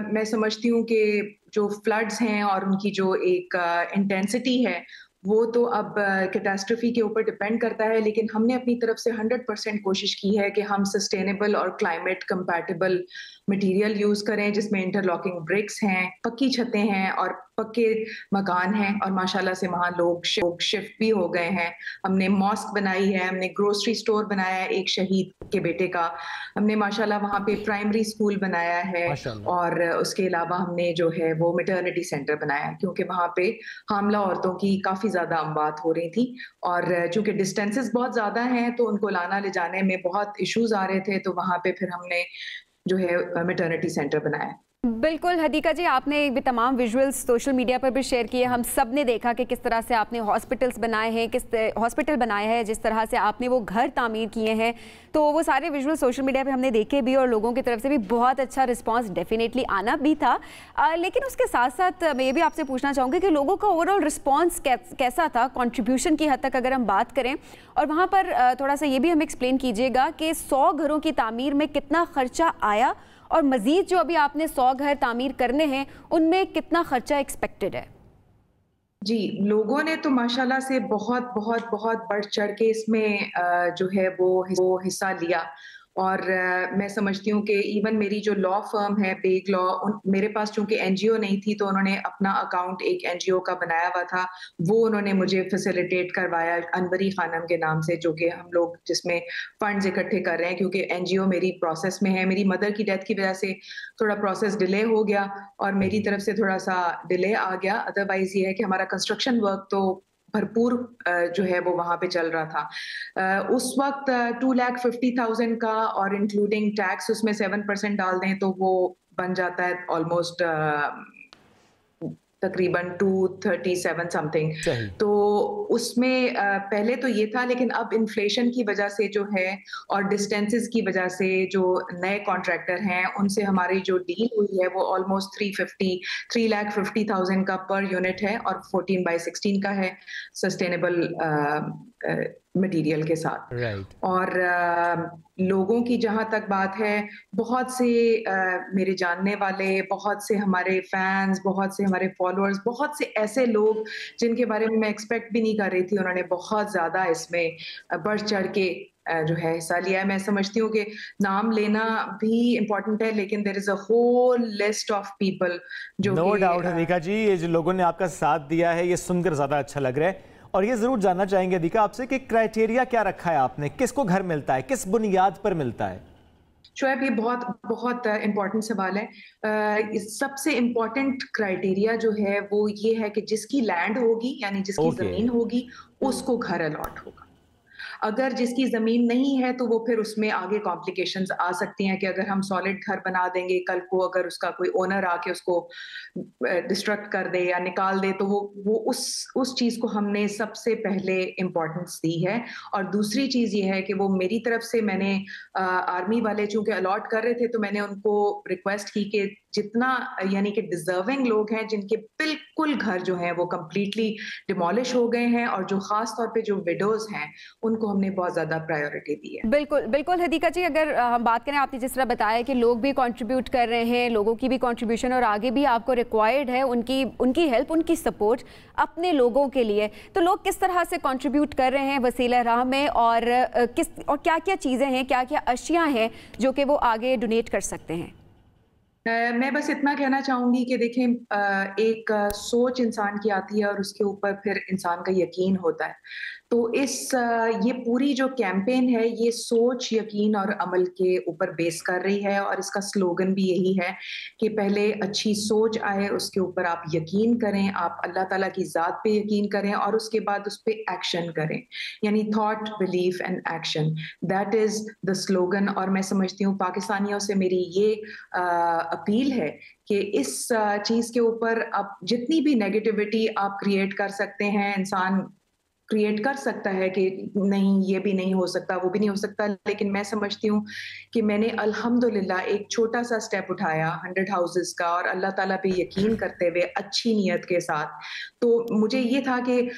मैं समझती हूँ कि जो फ्लड्स हैं और उनकी जो एक इंटेंसिटी है वो तो अब कैटास्ट्रोफी के ऊपर डिपेंड करता है, लेकिन हमने अपनी तरफ से 100% कोशिश की है कि हम सस्टेनेबल और क्लाइमेट कंपैटिबल मटेरियल यूज करें, जिसमें इंटरलॉकिंग ब्रिक्स हैं, पक्की छतें हैं और पक्के मकान हैं, और माशाल्लाह से वहाँ लोग शिफ्ट भी हो गए हैं। हमने मॉस्क बनाई है, हमने ग्रोसरी स्टोर बनाया है एक शहीद के बेटे का, हमने माशाल्लाह वहाँ पे प्राइमरी स्कूल बनाया है, और उसके अलावा हमने जो है वो मैटरनिटी सेंटर बनाया है, क्योंकि वहाँ पे हामला औरतों की काफी ज्यादा अमवात हो रही थी, और चूंकि डिस्टेंसेस बहुत ज्यादा हैं तो उनको लाना ले जाने में बहुत इश्यूज आ रहे थे, तो वहाँ पे फिर हमने जो है मैटरनिटी सेंटर बनाया। बिल्कुल हदीका जी, आपने भी तमाम विजुअल्स सोशल मीडिया पर भी शेयर किए, हम सब ने देखा कि किस तरह से आपने हॉस्पिटल्स बनाए हैं, हॉस्पिटल बनाए हैं, जिस तरह से आपने वो घर तामीर किए हैं, तो वो सारे विजुअल सोशल मीडिया पे हमने देखे भी और लोगों की तरफ से भी बहुत अच्छा रिस्पांस डेफिनेटली आना भी था। लेकिन उसके साथ साथ मैं ये भी आपसे पूछना चाहूँगी कि लोगों का ओवरऑल रिस्पॉन्स कैसा था, कॉन्ट्रीब्यूशन की हद तक अगर हम बात करें, और वहाँ पर थोड़ा सा ये भी हम एक्सप्लेन कीजिएगा कि 100 घरों की तामीर में कितना खर्चा आया, और मजीद जो अभी आपने 100 घर तामीर करने हैं उनमें कितना खर्चा एक्सपेक्टेड है? जी, लोगों ने तो माशाल्लाह से बहुत बहुत बहुत बढ़ चढ़ के इसमें जो है वो हिस्सा लिया, और मैं समझती हूँ कि इवन मेरी जो लॉ फर्म है बेग लॉ, मेरे पास चूंकि एनजीओ नहीं थी तो उन्होंने अपना अकाउंट एक एनजीओ का बनाया हुआ था, वो उन्होंने मुझे फैसिलिटेट करवाया अनवरी खानम के नाम से, जो कि हम लोग जिसमें फंड्स इकट्ठे कर रहे हैं, क्योंकि एनजीओ मेरी प्रोसेस में है। मेरी मदर की डेथ की वजह से थोड़ा प्रोसेस डिले हो गया और मेरी तरफ से थोड़ा सा डिले आ गया, अदरवाइज ये है कि हमारा कंस्ट्रक्शन वर्क तो भरपूर जो है वो वहां पे चल रहा था। उस वक्त 2,50,000 का, और इंक्लूडिंग टैक्स उसमें 7% डाल दें तो वो बन जाता है ऑलमोस्ट तकरीबन 237 समथिंग। तो उसमें पहले तो ये था, लेकिन अब इन्फ्लेशन की वजह से जो है और डिस्टेंसेस की वजह से जो नए कॉन्ट्रैक्टर हैं उनसे हमारी जो डील हुई है वो ऑलमोस्ट 3,50,000 का पर यूनिट है, और 14/16 का है सस्टेनेबल मटेरियल के साथ। और लोगों की जहां तक बात है, बहुत से मेरे जानने वाले, बहुत से हमारे फैंस, बहुत से हमारे फॉलोअर्स, बहुत से ऐसे लोग जिनके बारे में मैं एक्सपेक्ट भी नहीं कर रही थी, उन्होंने बहुत ज्यादा इसमें बढ़ चढ़ के जो है हिस्सा लिया है। मैं समझती हूँ कि नाम लेना भी इम्पोर्टेंट है, लेकिन there is a whole list of people जो नो डाउट हदीका जी, ये जो लोगों ने आपका साथ दिया है ये सुनकर ज्यादा अच्छा लग रहा है। और ये जरूर जानना चाहेंगे हदीका आपसे कि क्राइटेरिया क्या रखा है आपने, किसको घर मिलता है, किस बुनियाद पर मिलता है? शोएब, ये बहुत बहुत इम्पोर्टेंट सवाल है। सबसे इम्पोर्टेंट क्राइटेरिया जो है वो ये है कि जिसकी लैंड होगी, यानी जिसकी जमीन होगी, उसको घर अलॉट होगा। अगर जिसकी जमीन नहीं है तो वो फिर उसमें आगे कॉम्प्लिकेशंस आ सकती हैं कि अगर हम सॉलिड घर बना देंगे, कल को अगर उसका कोई ओनर आके उसको डिस्ट्रक्ट कर दे या निकाल दे, तो वो उस चीज को हमने सबसे पहले इम्पोर्टेंस दी है। और दूसरी चीज ये है कि वो मेरी तरफ से, मैंने आर्मी वाले चूंकि अलॉट कर रहे थे तो मैंने उनको रिक्वेस्ट की कि जितना यानी कि डिजर्विंग लोग हैं जिनके बिल्कुल घर जो हैं वो कंप्लीटली डिमोलिश हो गए हैं, और जो खास तौर पे जो विडोज हैं उनको हमने बहुत ज्यादा प्रायोरिटी दी है। बिल्कुल बिल्कुल हदीका जी, अगर हम बात करें, आपने जिस तरह बताया कि लोग भी कंट्रीब्यूट कर रहे हैं, लोगों की भी कंट्रीब्यूशन और आगे भी आपको रिक्वायर्ड है उनकी हेल्प, उनकी सपोर्ट अपने लोगों के लिए, तो लोग किस तरह से कंट्रीब्यूट कर रहे हैं वसीला राह में, और क्या क्या चीज़ें हैं, क्या क्या अशिया हैं जो कि वो आगे डोनेट कर सकते हैं? मैं बस इतना कहना चाहूंगी कि देखें, एक सोच इंसान की आती है और उसके ऊपर फिर इंसान का यकीन होता है। तो ये पूरी जो कैंपेन है ये सोच, यकीन और अमल के ऊपर बेस कर रही है, और इसका स्लोगन भी यही है कि पहले अच्छी सोच आए, उसके ऊपर आप यकीन करें, आप अल्लाह ताला की ज़ात पे यकीन करें, और उसके बाद उस पर एक्शन करें, यानी thought, belief and action, that is the slogan. और मैं समझती हूँ पाकिस्तानियों से मेरी ये अपील है कि इस चीज़ के ऊपर आप जितनी भी नेगेटिविटी आप क्रिएट कर सकते हैं, इंसान क्रिएट कर सकता है कि नहीं ये भी नहीं हो सकता, वो भी नहीं हो सकता, लेकिन मैं समझती हूँ कि मैंने अल्हम्दुलिल्लाह एक छोटा सा स्टेप उठाया 100 हाउसेस का, और अल्लाह ताला पे यकीन करते हुए अच्छी नीयत के साथ। तो मुझे ये था कि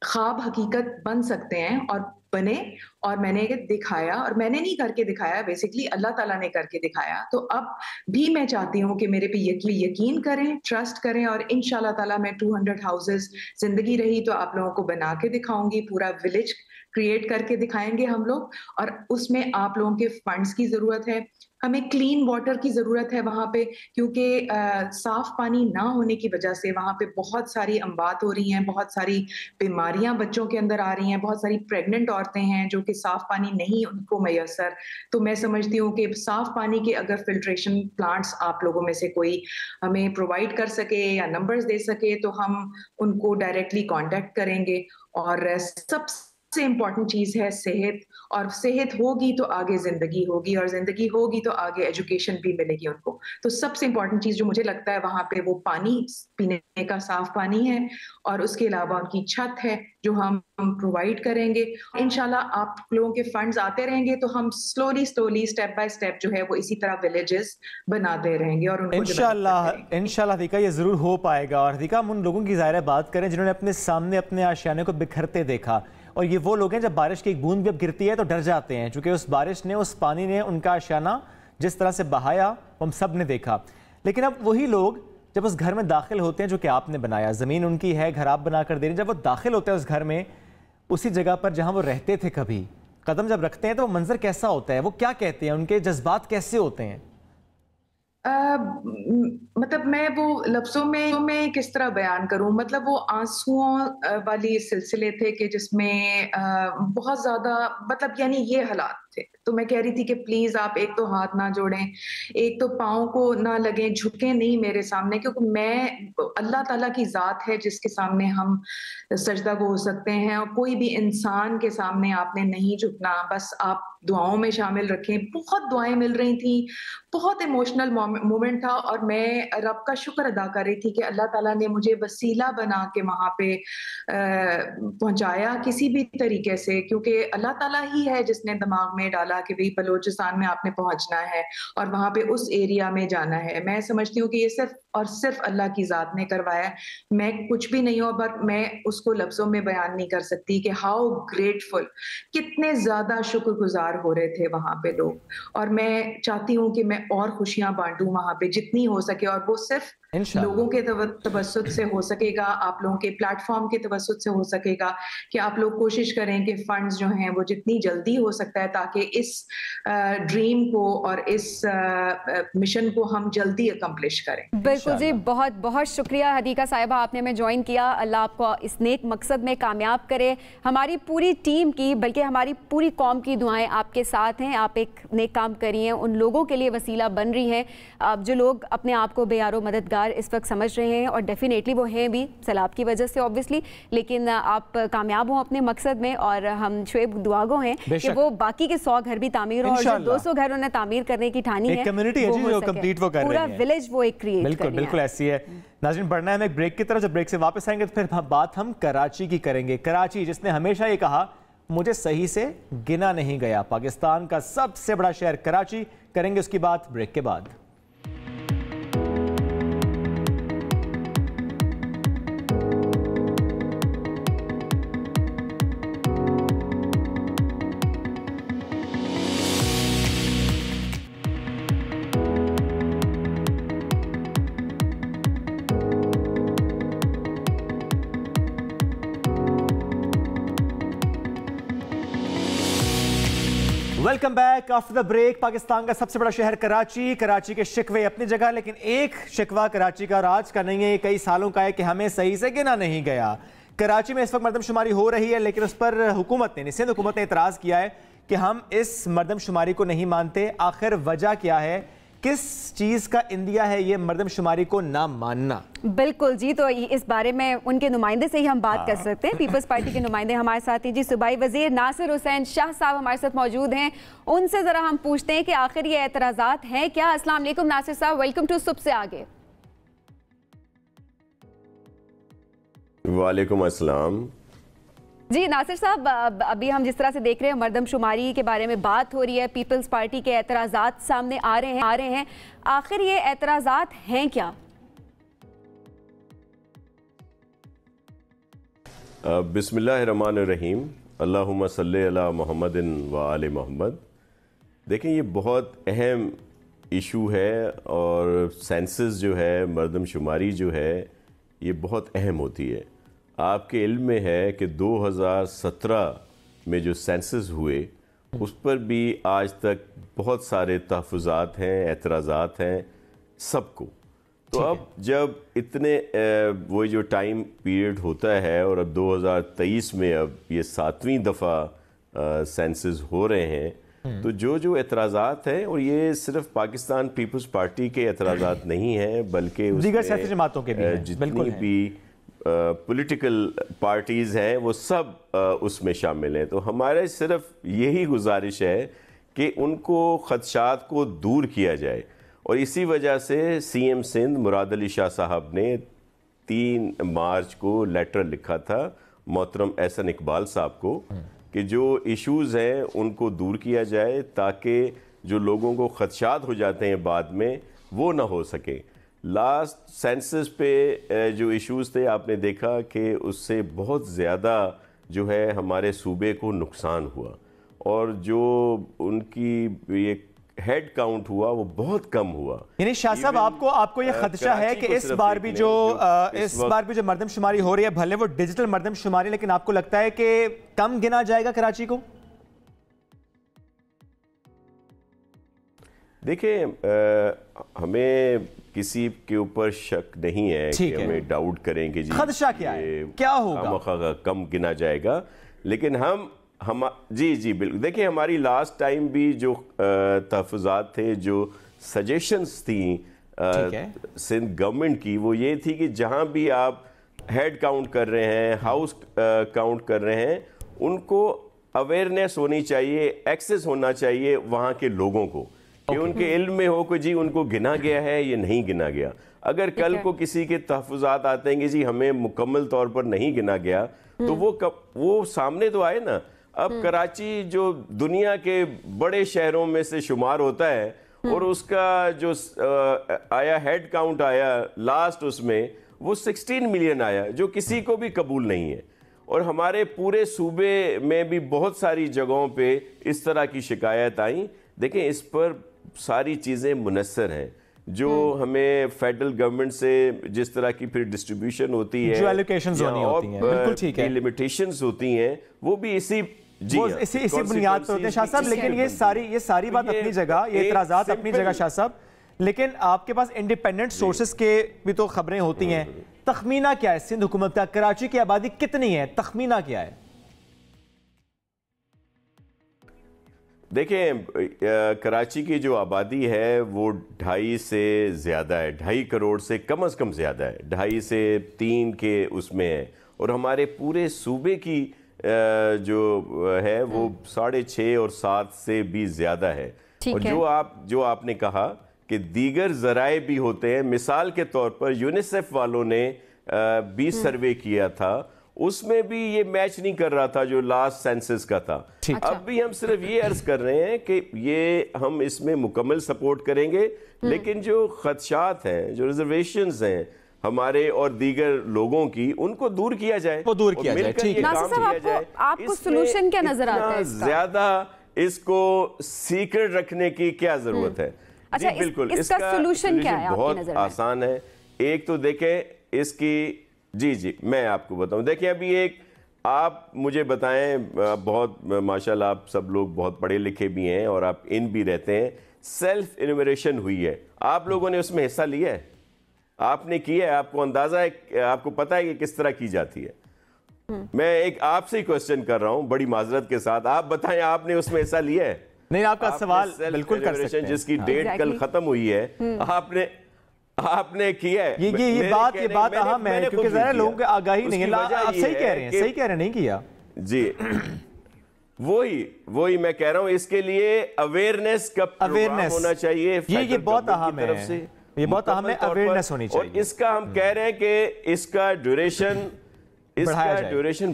ख्वाब हकीकत बन सकते हैं और बने, और मैंने दिखाया, और मैंने नहीं करके दिखाया, बेसिकली अल्लाह ताला ने करके दिखाया। तो अब भी मैं चाहती हूँ कि मेरे पे यकीन करें, ट्रस्ट करें, और इंशाल्लाह ताला मैं 200 हाउसेस, जिंदगी रही तो आप लोगों को बना के दिखाऊंगी, पूरा विलेज क्रिएट करके दिखाएंगे हम लोग, और उसमें आप लोगों के फंड्स की जरूरत है, हमें क्लीन वाटर की जरूरत है वहां पे, क्योंकि साफ पानी ना होने की वजह से वहां पे बहुत सारी अमवात हो रही हैं, बहुत सारी बीमारियां बच्चों के अंदर आ रही हैं, बहुत सारी प्रेग्नेंट औरतें हैं जो कि साफ पानी नहीं उनको मैसर। तो मैं समझती हूँ कि साफ पानी के अगर फिल्ट्रेशन प्लांट्स आप लोगों में से कोई हमें प्रोवाइड कर सके या नंबर्स दे सके तो हम उनको डायरेक्टली कॉन्टेक्ट करेंगे। और सबसे इम्पोर्टेंट चीज है सेहत, और सेहत होगी तो आगे जिंदगी होगी, और जिंदगी होगी तो आगे एजुकेशन भी मिलेगी उनको। तो सबसे इम्पोर्टेंट चीज जो मुझे लगता है वहां पे वो पानी, पीने का साफ पानी है, और उसके अलावा उनकी छत है जो हम प्रोवाइड करेंगे। इंशाल्लाह आप लोगों के फंड्स आते रहेंगे तो हम स्लोली स्टेप बाय स्टेप जो है वो इसी तरह विलेजेस बनाते रहेंगे, और उनको इंशाल्लाह हदीका ये जरूर हो पाएगा। और हदीका, हम उन लोगों की ज़ाहिर बात करें जिन्होंने अपने सामने अपने आशियाने को बिखरते देखा, और ये वो लोग हैं जब बारिश की एक बूंद भी अब गिरती है तो डर जाते हैं, क्योंकि उस बारिश ने, उस पानी ने उनका आशियाना जिस तरह से बहाया वो हम सब ने देखा। लेकिन अब वही लोग जब उस घर में दाखिल होते हैं जो कि आपने बनाया, ज़मीन उनकी है, घर आप बना कर दे रहे हैं, जब वो दाखिल होते हैं उस घर में, उसी जगह पर जहाँ वो रहते थे, कभी कदम जब रखते हैं तो वो मंजर कैसा होता है, वो क्या कहते हैं, उनके जज्बात कैसे होते हैं? मतलब मैं वो लफ्जों में किस तरह बयान करूं, मतलब वो आंसुओं वाली सिलसिले थे कि जिसमें बहुत ज्यादा, मतलब यानी ये हालात थे। तो मैं कह रही थी कि प्लीज आप एक तो हाथ ना जोड़ें, एक तो पाँव को ना लगे, झुके नहीं मेरे सामने, क्योंकि मैं, अल्लाह ताला की जात है जिसके सामने हम सजदा को हो सकते हैं, और कोई भी इंसान के सामने आपने नहीं झुकना, बस आप दुआओं में शामिल रखें। बहुत दुआएं मिल रही थी, बहुत इमोशनल मोमेंट था, और मैं रब का शुक्र अदा कर रही थी कि अल्लाह ताला ने मुझे वसीला बना के वहां पे पहुंचाया किसी भी तरीके से, क्योंकि अल्लाह ताला ही है जिसने दिमाग में डाला कि भाई बलोचिस्तान में आपने पहुंचना है और वहां पे उस एरिया में जाना है। मैं समझती हूँ कि ये सिर्फ और सिर्फ अल्लाह की जात ने करवाया, मैं कुछ भी नहीं हूँ, बट मैं उसको लफ्जों में बयान नहीं कर सकती कि हाउ ग्रेटफुल, कितने ज्यादा शुक्रगुजार हो रहे थे वहां पे लोग। और मैं चाहती हूँ कि मैं और खुशियां बांटूं वहां पे जितनी हो सके, और वो सिर्फ लोगों के तवस्सुत से हो सकेगा, आप लोगों के प्लेटफॉर्म के तवस्सुत से हो सकेगा, कि आप लोग कोशिश करें कि फंड्स जो हैं वो जितनी जल्दी हो सकता है, ताकि इस ड्रीम को और इस मिशन को हम जल्दी अकम्प्लिश करें। बिल्कुल जी, बहुत बहुत शुक्रिया हदीका साहिबा, आपने हमें ज्वाइन किया। अल्लाह आपको इस नेक मकसद में कामयाब करे। हमारी पूरी टीम की, बल्कि हमारी पूरी कौम की दुआएं आपके साथ हैं। आप एक नेक काम करी हैं, उन लोगों के लिए वसीला बन रही हैं जो लोग अपने आप को बेयारो मददगार इस वक्त समझ रहे हैं, और डेफिनेटली वो हैं भी सैलाब की वजह से ऑब्वियसली, लेकिन आप कामयाब हों अपने मकसद में, और हम शुएब दुआगो हैं कि वो बाकी के 100 घर भी तामीर हो, और जो 200 घर उन्हें तामीर करने की ठानी है, कम्युनिटी है जो कंप्लीट वो कर रही है, पूरा विलेज वो एक क्रिएट। बिल्कुल ऐसी है। नाज़रीन, बढ़ना है हमें एक ब्रेक की तरफ। जब ब्रेक से वापस आएंगे तो फिर बात हम कराची की करेंगे। कराची जिसने हमेशा ये कहा मुझे सही से गिना नहीं गया, पाकिस्तान का सबसे बड़ा शहर कराची, करेंगे उसकी बात ब्रेक के बाद। Welcome back after the break. Pakistan का सबसे बड़ा शहर कराची, कराची के शिकवे अपनी जगह, लेकिन एक शिकवा कराची का राज का नहीं है, कई सालों का है कि हमें सही से गिना नहीं गया। कराची में इस वक्त मरदमशुमारी हो रही है, लेकिन उस पर हुकूमत ने, सिंध हुकूमत ने इतराज़ किया है कि हम इस मरदमशुमारी को नहीं मानते। आखिर वजह क्या है, किस चीज़ का इंदिया है ये मरदमशुमारी को ना मानना? बिल्कुल जी, तो इस बारे में उनके नुमाइंदे से ही हम बात कर सकते हैं। पीपल्स पार्टी के नुमाइंदे हमारे साथ हैं जी, सूबाई वजीर नासिर हुसैन शाह साहब हमारे साथ मौजूद हैं। उनसे ज़रा हम पूछते हैं कि आखिर ये एतराज़ात हैं क्या। अस्सलाम वालेकुम नासिर साहब, वेलकम टू सुबह से आगे। वालेकुम अस्सलाम जी नासिर साहब, अभी हम जिस तरह से देख रहे हैं मरदमशुमारी के बारे में बात हो रही है, पीपल्स पार्टी के एतराज़ात सामने आ रहे हैं, आखिर ये एतराज़ात हैं क्या? बिस्मिल्लाहिर्रहमानिर्रहीम, अल्लाहुम्मा सल्ली अला मुहम्मदिन व आले मोहम्मद। देखें, ये बहुत अहम इशू है और सेंसस जो है, मरदमशुमारी जो है, ये बहुत अहम होती है। आपके इल्म में है कि 2017 में जो सेंसस हुए उस पर भी आज तक बहुत सारे तहफ़्फ़ुज़ात हैं, एतराज़ात हैं सबको। तो अब जब इतने वो जो टाइम पीरियड होता है और अब 2023 में अब ये 7वीं दफ़ा सेंसस हो रहे हैं, तो जो एतराज़ात हैं, और ये सिर्फ पाकिस्तान पीपल्स पार्टी के एतराज़ात नहीं हैं बल्कि दीगर सियासी जमातों के भी जितनी भी पॉलिटिकल पार्टीज़ हैं वो सब उसमें शामिल हैं। तो हमारे सिर्फ यही गुजारिश है कि उनको ख़दशात को दूर किया जाए, और इसी वजह से CM सिंध मुराद अली शाह साहब ने 3 मार्च को लेटर लिखा था मोहतरम एहसन इकबाल साहब को कि जो इश्यूज़ हैं उनको दूर किया जाए ताकि जो लोगों को ख़दशात हो जाते हैं बाद में वो ना हो सके। लास्ट सेंसस पे जो इश्यूज़ थे आपने देखा कि उससे बहुत ज़्यादा जो है हमारे सूबे को नुकसान हुआ, और जो उनकी ये हेड काउंट हुआ वो बहुत कम हुआ। यानी शाह साहब, आपको ये खदशा है कि इस बार भी जो मरदमशुमारी हो रही है, भले वो डिजिटल मरदमशुमारी, लेकिन आपको लगता है कि कम गिना जाएगा कराची को? देखिए, हमें किसी के ऊपर शक नहीं है कि हमें डाउट करेंगे जी खदशा क्या है, क्या होगा, कम गिना जाएगा। लेकिन हम जी बिल्कुल। देखिए, हमारी लास्ट टाइम भी जो तहफ़्फ़ुज़ात थे, जो सजेशंस थी सिंध गवर्नमेंट की, वो ये थी कि जहाँ भी आप हेड काउंट कर रहे हैं, हाउस काउंट कर रहे हैं, उनको अवेयरनेस होनी चाहिए, एक्सेस होना चाहिए वहाँ के लोगों को कि उनके इल्म में हो कि जी उनको गिना गया है, ये नहीं गिना गया। अगर कल को किसी के तहफ़्फ़ुज़ात आते हैं कि जी हमें मुकम्मल तौर पर नहीं गिना गया, तो वो सामने तो आए ना। अब कराची जो दुनिया के बड़े शहरों में से शुमार होता है, और उसका जो आया हेड काउंट आया लास्ट, उसमें वो 16 मिलियन आया, जो किसी को भी कबूल नहीं है। और हमारे पूरे सूबे में भी बहुत सारी जगहों पे इस तरह की शिकायत आई। देखें, इस पर सारी चीज़ें मुनस्सर हैं, जो हमें फेडरल गवर्नमेंट से जिस तरह की फिर डिस्ट्रीब्यूशन होती है, जो एलोकेशंस होती हैं, बिल्कुल ठीक है, लिमिटेशंस होती हैं, वो भी इसी बुनियाद पर होते हैं शाह साहब। लेकिन ये सारी बात अपनी जगह, ये एतराज़ात अपनी जगह शाह साहब, लेकिन आपके पास इंडिपेंडेंट सोर्सेस के भी तो खबरें होती हैं। तखमीना क्या है सिंध हुकूमत का, कराची की आबादी कितनी है, तखमीना क्या है? देखें, कराची की जो आबादी है वो 2.5 से ज़्यादा है, 2.5 करोड़ से कम ज़्यादा है, 2.5 से 3 के उसमें है। और हमारे पूरे सूबे की जो है वो 6.5 और 7 से भी ज़्यादा है। और जो आपने कहा कि दीगर ज़राए भी होते हैं, मिसाल के तौर पर यूनिसेफ वालों ने भी सर्वे किया था, उसमें भी ये मैच नहीं कर रहा था जो लास्ट सेंसस का था। अब भी हम सिर्फ ये अर्ज कर रहे हैं कि ये हम इसमें मुकम्मल सपोर्ट करेंगे, लेकिन जो खदशात हैं, जो रिजर्वेशंस हैं हमारे और दीगर लोगों की, उनको दूर किया जाए, वो दूर किया जाए। ठीक है, आपको सॉल्यूशन क्या नजर आता है इसका? ज्यादा इसको सीक्रेट रखने की क्या जरूरत है? अच्छा, बिल्कुल, इसका सॉल्यूशन क्या है? बहुत आसान है। एक तो देखें इसकी, जी मैं आपको बताऊं। देखिए, अभी एक आप मुझे बताएं, बहुत माशाल्लाह आप सब लोग बहुत पढ़े लिखे भी हैं और आप इन भी रहते हैं, सेल्फ इन्यूमरेशन हुई है, आप लोगों ने उसमें हिस्सा लिया है? आपने किया है? आपको अंदाजा है, आपको पता है कि किस तरह की जाती है? मैं एक आपसे ही क्वेश्चन कर रहा हूं बड़ी माजरत के साथ, आप बताएं आपने उसमें हिस्सा लिया है? नहीं, आपका सवाल बिल्कुल कर सकते हैं। जिसकी डेट कल खत्म हुई है, आपने किया है? ये बात अहम है, क्योंकि ज़रा लोगों को आगाही नहीं है। आप सही कह रहे हैं, नहीं किया जी। वही मैं कह रहा हूं, इसके लिए अवेयरनेस का प्रोग्राम होना चाहिए। ये बहुत अहम है, ये बहुत अहम है, अवेयरनेस होनी चाहिए। और इसका हम कह रहे हैं कि इसका ड्यूरेशन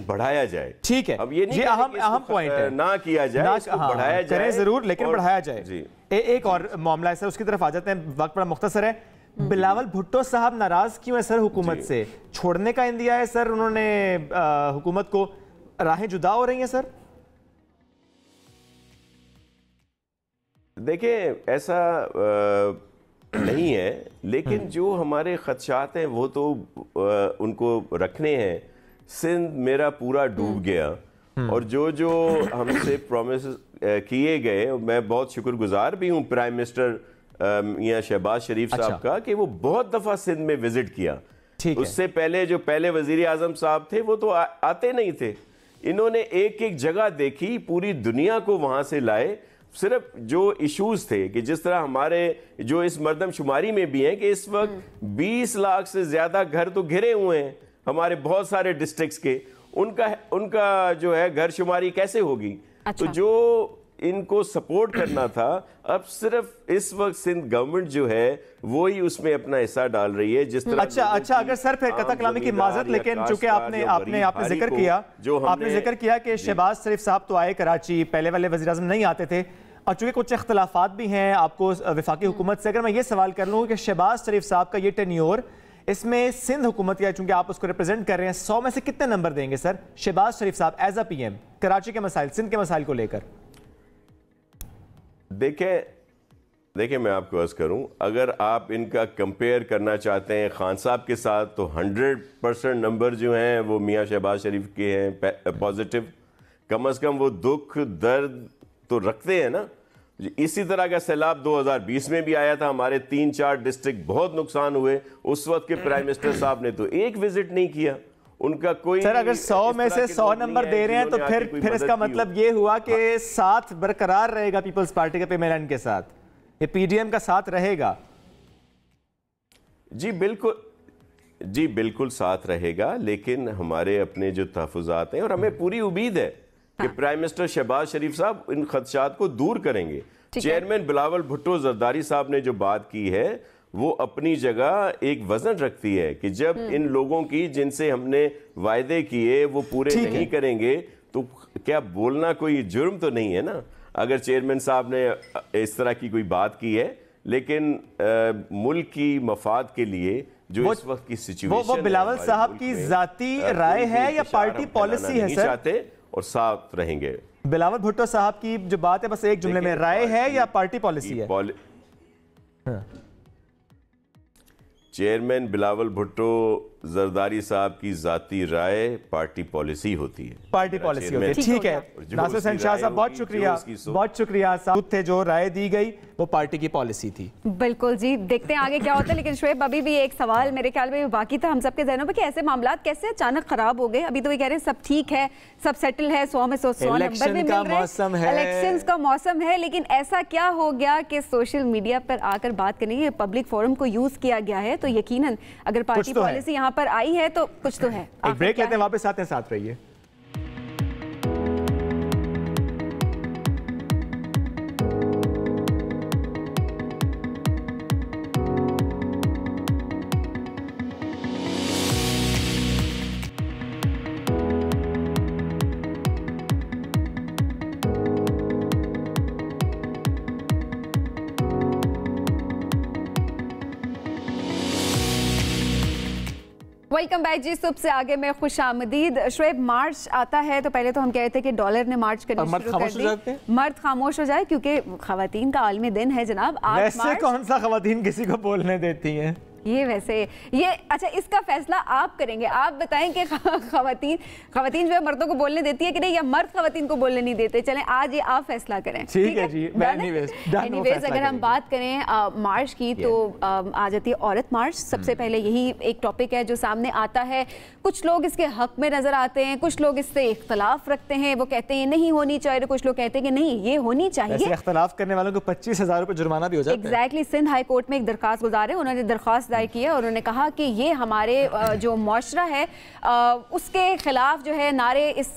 बढ़ाया जाए। ठीक है, अब ये नहीं अहम पॉइंट है, ना किया जाए, इसको बढ़ाया जाए जरूर, लेकिन बढ़ाया जाए। एक और मामला है सर, उसकी तरफ आ जाते हैं, वक्त बड़ा मुख्तसर है। बिलावल भुट्टो साहब नाराज क्यों है सर हुकूमत से? छोड़ने का इंदिया है सर उन्होंने हुकूमत को, राहें जुदा हो रही हैं सर? देखिए ऐसा नहीं है, लेकिन जो हमारे खदशात हैं वो तो उनको रखने हैं। सिंध मेरा पूरा डूब गया और जो हमसे प्रॉमिस किए गए, मैं बहुत शुक्रगुजार भी हूँ प्राइम मिनिस्टर मियां शहबाज शरीफ साहब का कि वो बहुत दफा सिंध में विजिट किया। उससे पहले जो पहले वजीर आजम साहब थे वो तो आते नहीं थे। इन्होंने एक एक जगह देखी, पूरी दुनिया को वहां से लाए। सिर्फ जो इश्यूज थे कि जिस तरह हमारे जो इस मर्दमशुमारी में भी हैं कि इस वक्त 20 लाख से ज्यादा घर तो घिरे हुए हैं हमारे बहुत सारे डिस्ट्रिक्ट्स के, उनका जो है घर शुमारी कैसे होगी? तो जो इनको सपोर्ट करना था, अब सिर्फ इस वक्त सिंध गवर्नमेंट जो है वो ही उसमें अपना हिस्सा डाल रही है। जिस तरह अच्छा अगर सर फिर कथा कलामी की माजरत, लेकिन चूंकि आपने जिक्र किया कि शहबाज शरीफ साहब तो आए कराची, पहले वाले वज़ीर आज़म नहीं आते थे, और चूंकि कुछ इख्तलाफात भी हैं आपको वफाकी हुकूमत से, अगर मैं ये सवाल कर लूँ कि शहबाज शरीफ साहब का ये टेन्योर, इसमें सिंध हुकूमत या चूंकि आप उसको रिप्रेजेंट कर रहे हैं, 100 में से कितने नंबर देंगे सर शहबाज शरीफ साहब एज अ पीएम कराची के मसाइल, सिंध के मसाइल को लेकर? देखिए मैं आपको अर्ज करूं, अगर आप इनका कंपेयर करना चाहते हैं खान साहब के साथ, तो 100% नंबर जो हैं वो मियां शहबाज शरीफ के हैं पॉजिटिव। कम से कम वो दुख दर्द तो रखते हैं ना। इसी तरह का सैलाब 2020 में भी आया था, हमारे 3-4 डिस्ट्रिक्ट बहुत नुकसान हुए। उस वक्त के प्राइम मिनिस्टर साहब ने तो एक विजिट नहीं किया। उनका कोई सर अगर 100 में से 100 नंबर दे रहे हैं तो फिर इसका मतलब ये हुआ कि साथ बरकरार रहेगा पीपल्स पार्टी के पीएमएलएन के साथ, ये पीडीएम का साथ रहेगा? जी बिल्कुल साथ रहेगा, लेकिन हमारे अपने जो तहफ़्फ़ुज़ात हैं और हमें पूरी उम्मीद है कि प्राइम मिनिस्टर शहबाज शरीफ साहब इन खदशात को दूर करेंगे। चेयरमैन बिलावल भुट्टो जरदारी साहब ने जो बात की है वो अपनी जगह एक वजन रखती है कि जब इन लोगों की जिनसे हमने वायदे किए वो पूरे नहीं करेंगे तो क्या बोलना कोई जुर्म तो नहीं है ना। अगर चेयरमैन साहब ने इस तरह की कोई बात की है, लेकिन मुल्क की मफाद के लिए जो इस वक्त की सिचुएशन वो बिलावल साहब की जाती राय है या पार्टी पॉलिसी है सर? चाहते और साथ रहेंगे। बिलावल भुट्टो साहब की जो बात है बस एक जुमले में, राय है या पार्टी पॉलिसी है? चेयरमैन बिलावल भुट्टो जरदारी साहब की जाती राय पार्टी पॉलिसी होती है। पार्टी पॉलिसी होती है, ठीक है। नासिर हुसैन शाह साहब बहुत शुक्रिया साहब थे, जो राय दी गई वो पार्टी की पॉलिसी थी। बिल्कुल जी, देखते हैं आगे क्या होता है। लेकिन शुएब अभी भी एक सवाल मेरे ख्याल में बाकी था हम सबके जहनों में कि ऐसे मामलात कैसे अचानक खराब हो गए। अभी तो ये कह रहे हैं सब ठीक है, सब सेटल है, 100 में 100 नंबर भी मिल रहे हैं, इलेक्शंस का मौसम है, लेकिन ऐसा क्या हो गया कि सोशल मीडिया पर आकर बात करने के पब्लिक फोरम को यूज किया गया है? तो यकीनन अगर पार्टी पॉलिसी यहाँ पर आई है तो कुछ तो है। एक ब्रेक लेते हैं, वापस आते हैं, साथ रहिए। वेलकम बैक जी, सुबह से आगे में खुश आमदीद। शुएब, मार्च आता है तो पहले तो हम कह रहे थे कि डॉलर ने मार्च करना शुरू कर दी, मर्द खामोश हो जाए क्योंकि खवातीन का आलमी दिन है जनाब। आज वैसे कौन सा खवातीन किसी को बोलने देती हैं? ये वैसे ये अच्छा, इसका फैसला आप करेंगे। आप बताएं कि खवातीन जो है मर्दों को बोलने देती है कि नहीं, या मर्द खवातीन को बोलने नहीं देते? चलें आज ये आप फैसला करें। ठीक है जी। एनीवेज अगर हम बात करें मार्च की तो आ जाती है औरत मार्च। सबसे पहले यही एक टॉपिक है जो सामने आता है। कुछ लोग इसके हक में नजर आते हैं, कुछ लोग इससे इख्तलाफ रखते हैं, वो कहते हैं नहीं होनी चाहिए, कुछ लोग कहते हैं कि नहीं ये होनी चाहिए। इख्तलाफ करने वालों को 25,000 रुपए जुर्माना भी हो जाता है। एग्जैक्टली। सिंध हाई कोर्ट में एक दरखास्त गुजार है, उन्होंने दरखास्त दायर की है और उन्होंने कहा कि ये हमारे जो मुआशरा है उसके खिलाफ जो है नारे इस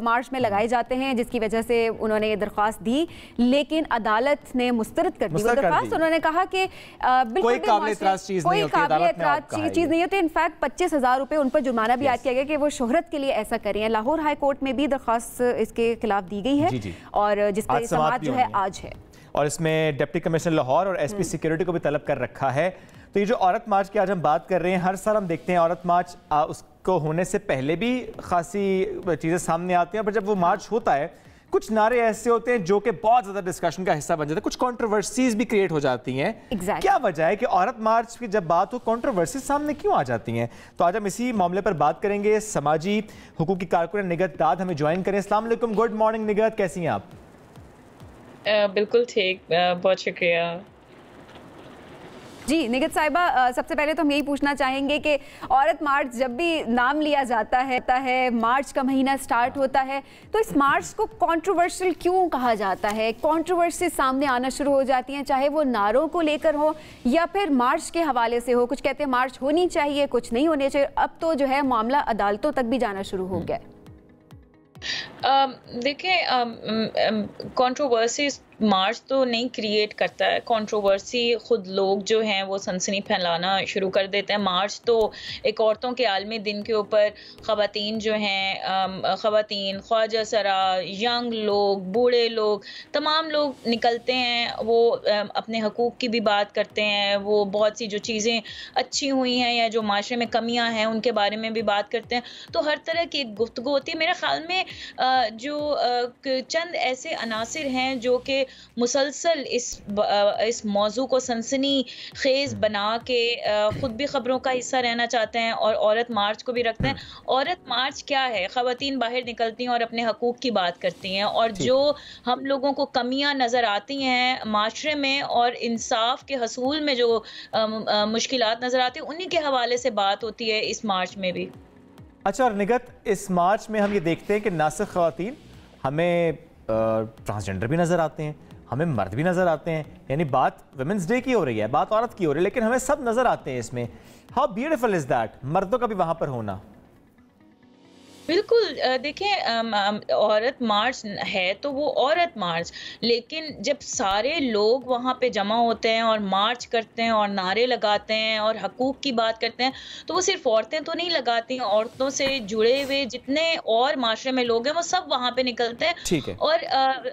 मार्च में लगाए जाते हैं, जिसकी वजह से उन्होंने ये दरखास्त दी, लेकिन अदालत ने मुस्तरद कर दी वो दरखास्त। उन्होंने कहा कि बिल्कुल कोई काबिल एतराज चीज नहीं होती। इनफैक्ट 25,000 रुपए उन पर जुर्माना भी याद किया गया कि वो शोहरत के लिए ऐसा कर रही है। लाहौर हाई कोर्ट में भी दरखास्त इसके खिलाफ दी गई है और जिसका समाअत जो है आज है। और इसमें डिप्टी कमिश्नर लाहौर और एसपी सिक्योरिटी को भी तलब कर रखा है। तो ये जो औरत मार्च की आज हम बात कर रहे हैं, हर साल हम देखते हैं औरत मार्च उसको होने से पहले भी खासी चीज़ें सामने आती हैं, पर जब वो मार्च होता है कुछ नारे ऐसे होते हैं जो कि बहुत ज़्यादा डिस्कशन का हिस्सा बन जाते हैं, कुछ कंट्रोवर्सीज भी क्रिएट हो जाती हैं। क्या वजह है कि औरत मार्च की जब बात हो कंट्रोवर्सीज सामने क्यों आ जाती हैं? तो आज हम इसी मामले पर बात करेंगे। समाजी हुकूक की कारकुन निगत दाद हमें ज्वाइन करें। अस्सलाम वालेकुम, गुड मॉर्निंग निगत, कैसी हैं आप? बिल्कुल ठीक, बहुत शुक्रिया जी। निगत साहिबा, सबसे पहले तो हम यही पूछना चाहेंगे कि औरत मार्च जब भी नाम लिया जाता है मार्च का महीना स्टार्ट होता है, तो इस मार्च को कंट्रोवर्शियल क्यों कहा जाता है? कंट्रोवर्सी सामने आना शुरू हो जाती हैं, चाहे वो नारों को लेकर हो या फिर मार्च के हवाले से हो। कुछ कहते हैं मार्च होनी चाहिए, कुछ नहीं होनी चाहिए। अब तो जो है मामला अदालतों तक भी जाना शुरू हो गया। देखिए, कंट्रोवर्सी मार्च तो नहीं क्रिएट करता है, कंट्रोवर्सी खुद लोग जो हैं वो सनसनी फैलाना शुरू कर देते हैं। मार्च तो एक औरतों के आलमी दिन के ऊपर ख़वातीन जो हैं, ख़वातीन, ख्वाजा सरा, यंग लोग, बूढ़े लोग, तमाम लोग निकलते हैं। वो अपने हकूक़ की भी बात करते हैं, वो बहुत सी जो चीज़ें अच्छी हुई हैं या जो माशरे में कमियां हैं उनके बारे में भी बात करते हैं। तो हर तरह की एक गुफ्तगू होती है। मेरे ख़्याल में जो चंद ऐसे अनासिर हैं जो कि मुसलसल इस मौजू को सनसनी खेज बना के खुद भी खबरों का हिस्सा रहना चाहते हैं और औरत मार्च को भी रखते हैं। औरत मार्च क्या है? ख़वातीन बाहर निकलती हैं और अपने हकूक़ की बात करती हैं, और जो हम लोगों को कमियां नज़र आती हैं माशरे में और इंसाफ के हसूल में जो मुश्किलात नज़र आती हैं, उन्हीं के हवाले से बात होती है इस मार्च में भी। अच्छा, और निगत, इस मार्च में हम ये देखते हैं कि ना सिर्फ ख़वातीन, हमें ट्रांसजेंडर भी नज़र आते हैं, हमें मर्द भी नज़र आते हैं। यानी बात वुमेंस डे की हो रही है, बात औरत की हो रही है, लेकिन हमें सब नज़र आते हैं इसमें। हाउ ब्यूटीफुल इज़ दैट, मर्दों का भी वहाँ पर होना। बिल्कुल, देखिए, औरत मार्च है तो वो औरत मार्च, लेकिन जब सारे लोग वहाँ पे जमा होते हैं और मार्च करते हैं और नारे लगाते हैं और हकूक़ की बात करते हैं, तो वो सिर्फ औरतें तो नहीं लगाती हैं, औरतों से जुड़े हुए जितने और माशरे में लोग हैं वो सब वहाँ पे निकलते हैं। ठीक है। और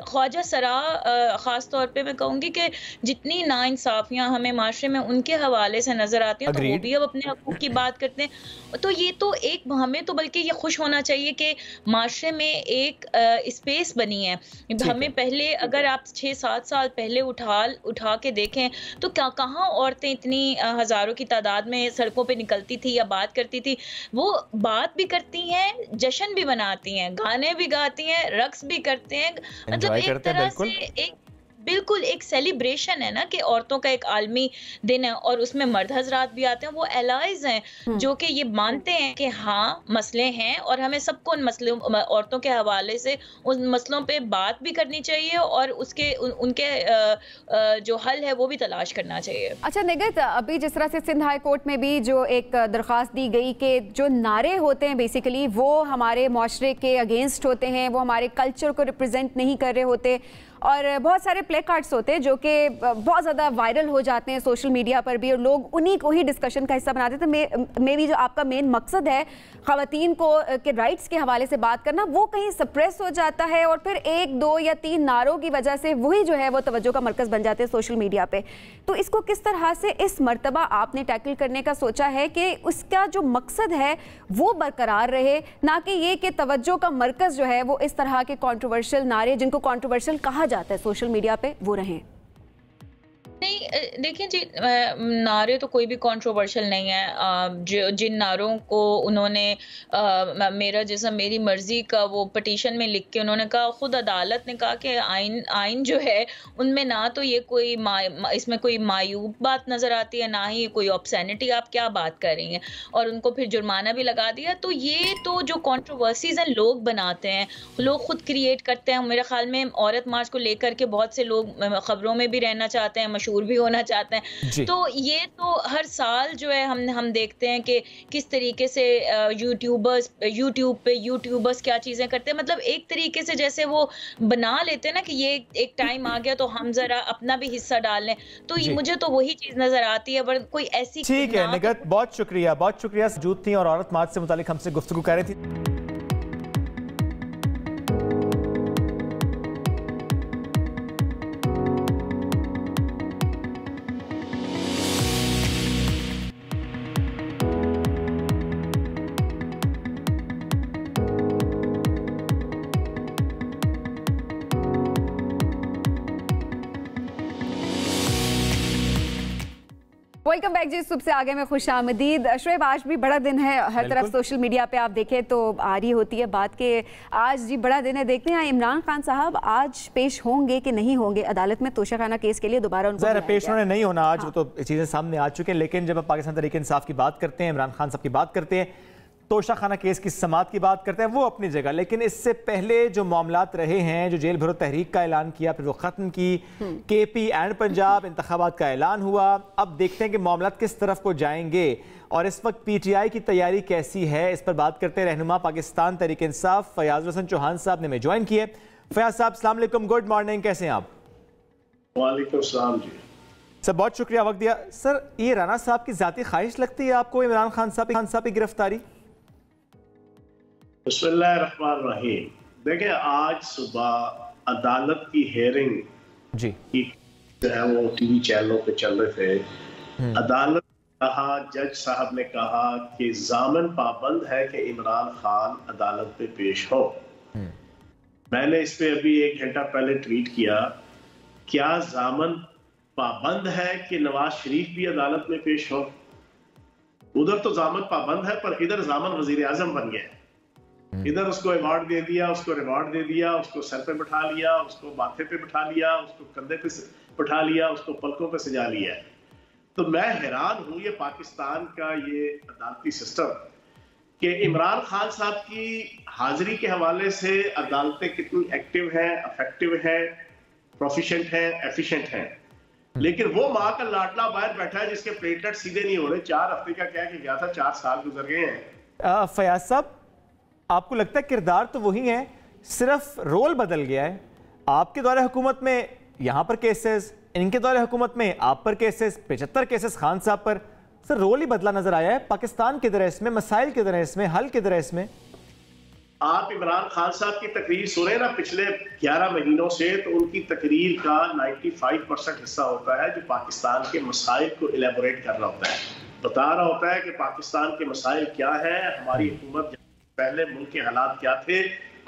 ख्वाजा सरा ख़ास तौर पे मैं कहूँगी कि जितनी नाइंसाफ़ियाँ हमें माशरे में उनके हवाले से नज़र आती हैं, तो वो भी अब अपने हकूक़ की बात करते हैं। तो ये तो एक, हमें तो बल्कि ये खुश होना चाहिए कि माशरे में एक स्पेस बनी है। हमें पहले, अगर आप 6-7 साल पहले उठा के देखें तो कहाँ औरतें इतनी हज़ारों की तादाद में सड़कों पे निकलती थी या बात करती थी। वो बात भी करती हैं, जश्न भी मनाती हैं, गाने भी गाती हैं, रक्स भी करते हैं। मतलब एक तरह से बिल्कुल एक सेलिब्रेशन है ना कि औरतों का एक आलमी दिन है और उसमें मर्द हजरात भी आते हैं। वो एलाइज हैं जो कि ये मानते हैं कि हाँ मसले हैं और हमें सबको उन मसलों, औरतों के हवाले से उन मसलों पे बात भी करनी चाहिए और उनके जो हल है वो भी तलाश करना चाहिए। अच्छा निगत, अभी जिस तरह से सिंध हाई कोर्ट में भी जो एक दरख्वास्त दी गई कि जो नारे होते हैं बेसिकली वो हमारे माशरे के अगेंस्ट होते हैं, वो हमारे कल्चर को रिप्रेजेंट नहीं कर रहे होते, और बहुत सारे प्ले कार्ड्स होते हैं जो कि बहुत ज़्यादा वायरल हो जाते हैं सोशल मीडिया पर भी, और लोग उन्हीं को ही डिस्कशन का हिस्सा बनाते हैं। तो मे भी जो आपका मेन मकसद है ख़वातीन को के राइट्स के हवाले से बात करना, वो कहीं सप्रेस हो जाता है और फिर 1, 2 या 3 नारों की वजह से वही जो है वो तवज्जो का मरकज़ बन जाते हैं सोशल मीडिया पे। तो इसको किस तरह से इस मर्तबा आपने टैकल करने का सोचा है कि उसका जो मकसद है वो बरकरार रहे, ना कि ये कि तवज्जो का मरकज़ जो है वो इस तरह के कॉन्ट्रोवर्शियल नारे, जिनको कॉन्ट्रोवर्शियल कहा जाता है सोशल मीडिया पे, वो रहें? नहीं, देखिए जी, नारे तो कोई भी कंट्रोवर्शियल नहीं है। जिन नारों को उन्होंने मेरा जिस्म मेरी मर्जी का वो पिटीशन में लिख के उन्होंने कहा, खुद अदालत ने कहा कि आइन जो है उनमें ना तो ये कोई इसमें कोई मायूब बात नज़र आती है, ना ही कोई ऑब्सैनिटी, आप क्या बात कर रही हैं, और उनको फिर जुर्माना भी लगा दिया। तो ये तो जो कंट्रोवर्सीज हैं लोग बनाते हैं, लोग खुद क्रिएट करते हैं। मेरे ख्याल में औरत मार्च को लेकर के बहुत से लोग खबरों में भी रहना चाहते हैं, मशहूर भी होना चाहते हैं। तो ये तो हर साल जो है हम देखते हैं कि किस तरीके से यूट्यूबर्स क्या चीज़ें करते हैं। मतलब एक तरीके से जैसे वो बना लेते हैं ना कि ये एक टाइम आ गया तो हम जरा अपना भी हिस्सा डाल लें। तो मुझे तो वही चीज़ नजर आती है, पर कोई ऐसी। ठीक है निगत, बहुत शुक्रिया मौजूद थी और औरत मार्च से मुतालिक हमसे गुफ्तगू कर रही थी। वेलकम बैक जी, सुबह से आगे में खुश आमदीद। शोएब, आज भी बड़ा दिन है, हर तरफ सोशल मीडिया पे आप देखें तो आ रही होती है बात के आज जी बड़ा दिन है। देखते हैं इमरान खान साहब आज पेश होंगे कि नहीं होंगे अदालत में तोशाखाना केस के लिए दोबारा उनको पेश होने नहीं होना आज, वो तो चीज़ें सामने आ चुके हैं। लेकिन जब पाकिस्तान तहरीक इंसाफ की बात करते हैं, इमरान खान साहब की बात करते हैं, तोशाखाना केस की समाअत की बात करते हैं, वो अपनी जगह। लेकिन इससे पहले जो मामलात रहे हैं, जो जेल भरो तहरीक का ऐलान किया, फिर वो ख़त्म की, KP एंड पंजाब इंतखाबात का ऐलान हुआ, अब देखते हैं कि मामलात किस तरफ को जाएंगे और इस वक्त PTI की तैयारी कैसी है, इस पर बात करते हैं। रहनुमा पाकिस्तान तहरीक इंसाफ फयाज हसन चौहान साहब ने हमें ज्वाइन किए। फयाज साहब अस्सलाम वालेकुम, गुड मॉर्निंग, कैसे हैं आप? वालेकुम सलाम जी सर, बहुत शुक्रिया वक्त दिया। सर, ये राना साहब की ज़ाती ख्वाहिश लगती है आपको इमरान खान साहब की गिरफ्तारी? बिस्मिल्लाहिर्रहमानिर्रहीम। देखिए, आज सुबह अदालत की हेयरिंग जी की जो है वो TV चैनलों पे चल रहे थे। अदालत कहा, जज साहब ने कहा कि ज़ामन पाबंद है कि इमरान खान अदालत पे पेश हो। मैंने इस पे अभी 1 घंटा पहले ट्वीट किया, क्या ज़ामन पाबंद है कि नवाज शरीफ भी अदालत में पेश हो? उधर तो ज़ामन पाबंद है, पर इधर ज़ामन वजीर आजम बन गया। इधर उसको अवार्ड दे दिया, उसको रिवॉर्ड दे दिया, उसको सर पे बिठा लिया, उसको माथे पे बिठा लिया, उसको कंधे पे बिठा लिया, उसको पलकों पे सजा लिया। तो मैं हैरान हूं ये पाकिस्तान का ये अदालती सिस्टम कि इमरान खान साहब की हाजिरी के हवाले से अदालतें कितनी एक्टिव हैं, इफेक्टिव हैं, प्रोफिशिएंट हैं, एफिशिएंट हैं, लेकिन वो माँ का लाडला बाहर बैठा है जिसके प्लेटलेट सीधे नहीं हो रहे। 4 हफ्ते का क्या कि गया था, 4 साल गुजर गए हैं। फयाज साहब, आपको लगता है किरदार तो वही है, सिर्फ रोल बदल गया है? आपके दौरे हुकूमत में यहाँ पर केसेस, इनके दौरे हुकूमत में आप पर केसेस, 75 केसेस खान साहब पर। सर, रोल ही बदला नजर आया है। पाकिस्तान किधर है इसमें, मसाइल किधर है इसमें, हल किधर है इसमें? आप इमरान खान साहब की तकरीर सुने ना पिछले 11 महीनों से, तो उनकी तकरीर का 95% हिस्सा होता है जो पाकिस्तान के मसाइल को इलेबोरेट कर रहा होता है, बता रहा होता है कि पाकिस्तान के मसाइल क्या है, हमारी हुकूमत पहले मुल्क के हालात क्या थे,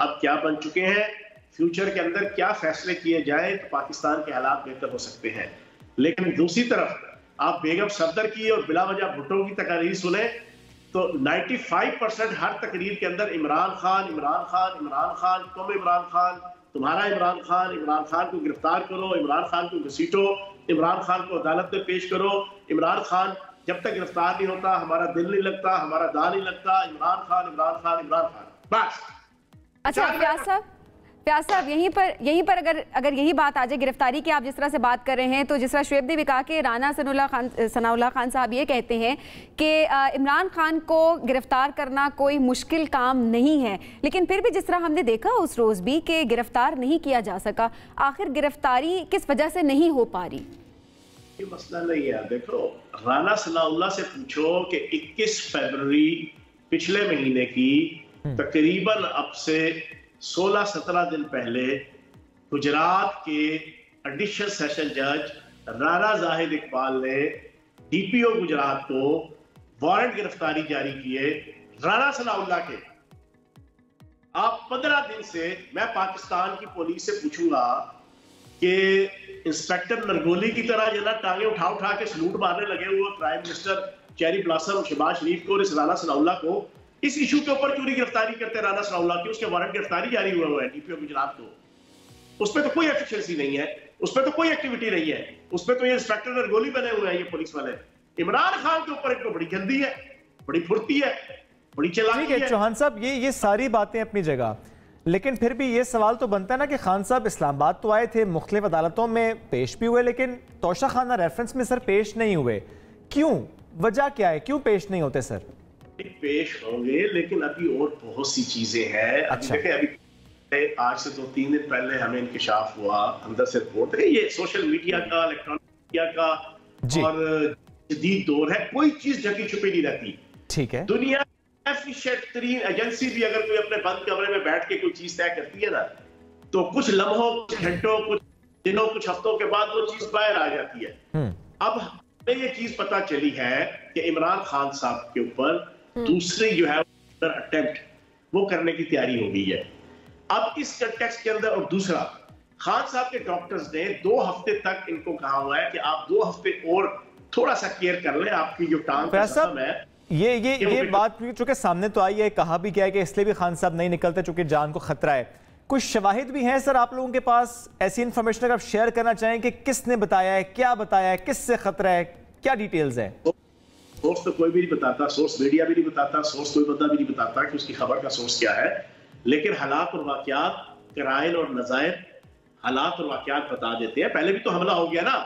अब क्या बन चुके हैं, फ्यूचर के अंदर क्या फैसले किए जाएं तो पाकिस्तान के हालात बेहतर हो सकते हैं। लेकिन दूसरी तरफ आप बेगम सफदर की और बिला वजह भुट्टो की तकरीर सुने तो 95% हर तकरीर के अंदर इमरान खान, इमरान खान, इमरान खान, तुम इमरान खान, तुम्हारा इमरान खान, इमरान खान को गिरफ्तार करो, इमरान खान को घसीटो, इमरान खान को अदालत में पेश करो, इमरान खान जब तक गिरफ्तार नहीं होता हमारा दिल नहीं लगता, हमारा दांव नहीं लगता, इमरान खान, इमरान खान, इमरान खान, बस। अच्छा प्यास साहब, यहीं पर अगर यही बात आ जाए गिरफ्तारी की, आप जिस तरह से बात कर रहे हैं, तो जिस तरह शोएब ने भी कहा कि राना सनाउल्लाह खान साहब ये कहते हैं कि इमरान खान को गिरफ्तार करना कोई मुश्किल काम नहीं है, लेकिन फिर भी जिस तरह हमने देखा उस रोज़ भी कि गिरफ्तार नहीं किया जा सका, आखिर गिरफ्तारी किस वजह से नहीं हो पा रही? ये मसला नहीं है। देखो, राना सनाउल्लाह से पूछो कि 21 फरवरी पिछले महीने की तकरीबन अब से 16-17 दिन पहले गुजरात के एडिशनल सेशन जज राणा जाहिद इकबाल ने DPO गुजरात को वारंट गिरफ्तारी जारी किए राना सनाउल्लाह के। आप 15 दिन से मैं पाकिस्तान की पुलिस से पूछूंगा कि इंस्पेक्टर नरगोली की तरह जना टांगे उठा उठा के सलूट मारने लगे हुए prime minister cherry blossom Shehbaz Sharif को और इस राना सनाउल्लाह को इस इशू के ऊपर क्यों नहीं गिरफ्तारी करते राना सनाउल्लाह की? उसके वारंट गिरफ्तारी जारी हुआ है DPO गुजरात को, उस पर तो कोई एफिशिएंसी नहीं है, उस पर तो कोई एक्टिविटी नहीं है, उस पर तो ये इंस्पेक्टर नरगोली बने हुए हैं ये पुलिस वाले। इमरान खान के ऊपर एक तो बड़ी गंदी है, बड़ी फुर्ती है, बड़ी चालाकी है। चौहान साहब, ये सारी बातें अपनी जगह, लेकिन फिर भी ये सवाल तो बनता है ना कि खान साहब इस्लामाबाद तो आए थे, मुख्तलिफ अदालतों में पेश भी हुए, लेकिन तोशाखाना रेफरेंस में सर पेश नहीं हुए। क्यों? वजह क्या है, क्यों पेश नहीं होते सर? पेश होंगे, लेकिन अभी और बहुत सी चीजें हैं। अच्छा। अभी आज से 2-3 दिन पहले हमें इंकशाफ हुआ, अंदर से रिपोर्ट है, ये सोशल मीडिया का, इलेक्ट्रॉनिक मीडिया का और जदीद दौर है, कोई चीज ढकी छुपी नहीं रहती। ठीक है। दुनिया एफिशिएंट तरीन एजेंसी भी अगर कोई अपने बंद कमरे में बैठ के कोई चीज तय करती है ना, तो कुछ लम्हों, कुछ घंटों, कुछ दिनों, कुछ हफ्तों के बाद वो चीज बाहर आ जाती है। अब हमें ये चीज पता चली है कि इमरान खान साहब के ऊपर दूसरी जो है अटेम्प्ट वो करने की तैयारी हो गई है। अब इस कंटेक्स्ट के अंदर, और दूसरा, खान साहब के डॉक्टर्स ने 2 हफ्ते तक इनको कहा हुआ है कि आप 2 हफ्ते और थोड़ा सा केयर कर ले, आपकी जो टांग का जख्म है। ये बात चूंकि सामने तो आई है, कहा भी क्या है कि इसलिए भी खान साहब नहीं निकलते चूंकि जान को खतरा है। कुछ शवाहिद भी हैं सर आप लोगों के पास, ऐसी इंफॉर्मेशन अगर आप शेयर करना चाहें कि किसने बताया है, क्या बताया है, किससे खतरा है, क्या डिटेल्स है? सोर्स तो कोई भी नहीं बताता, सोर्स मीडिया भी नहीं बताता, सोर्स कोई बंदा भी नहीं बताता कि उसकी खबर का सोर्स क्या है, लेकिन हालात और वाकयात, कराइन और नज़ायर हालात और वाकयात बता देते हैं। पहले भी तो हमला हो गया ना।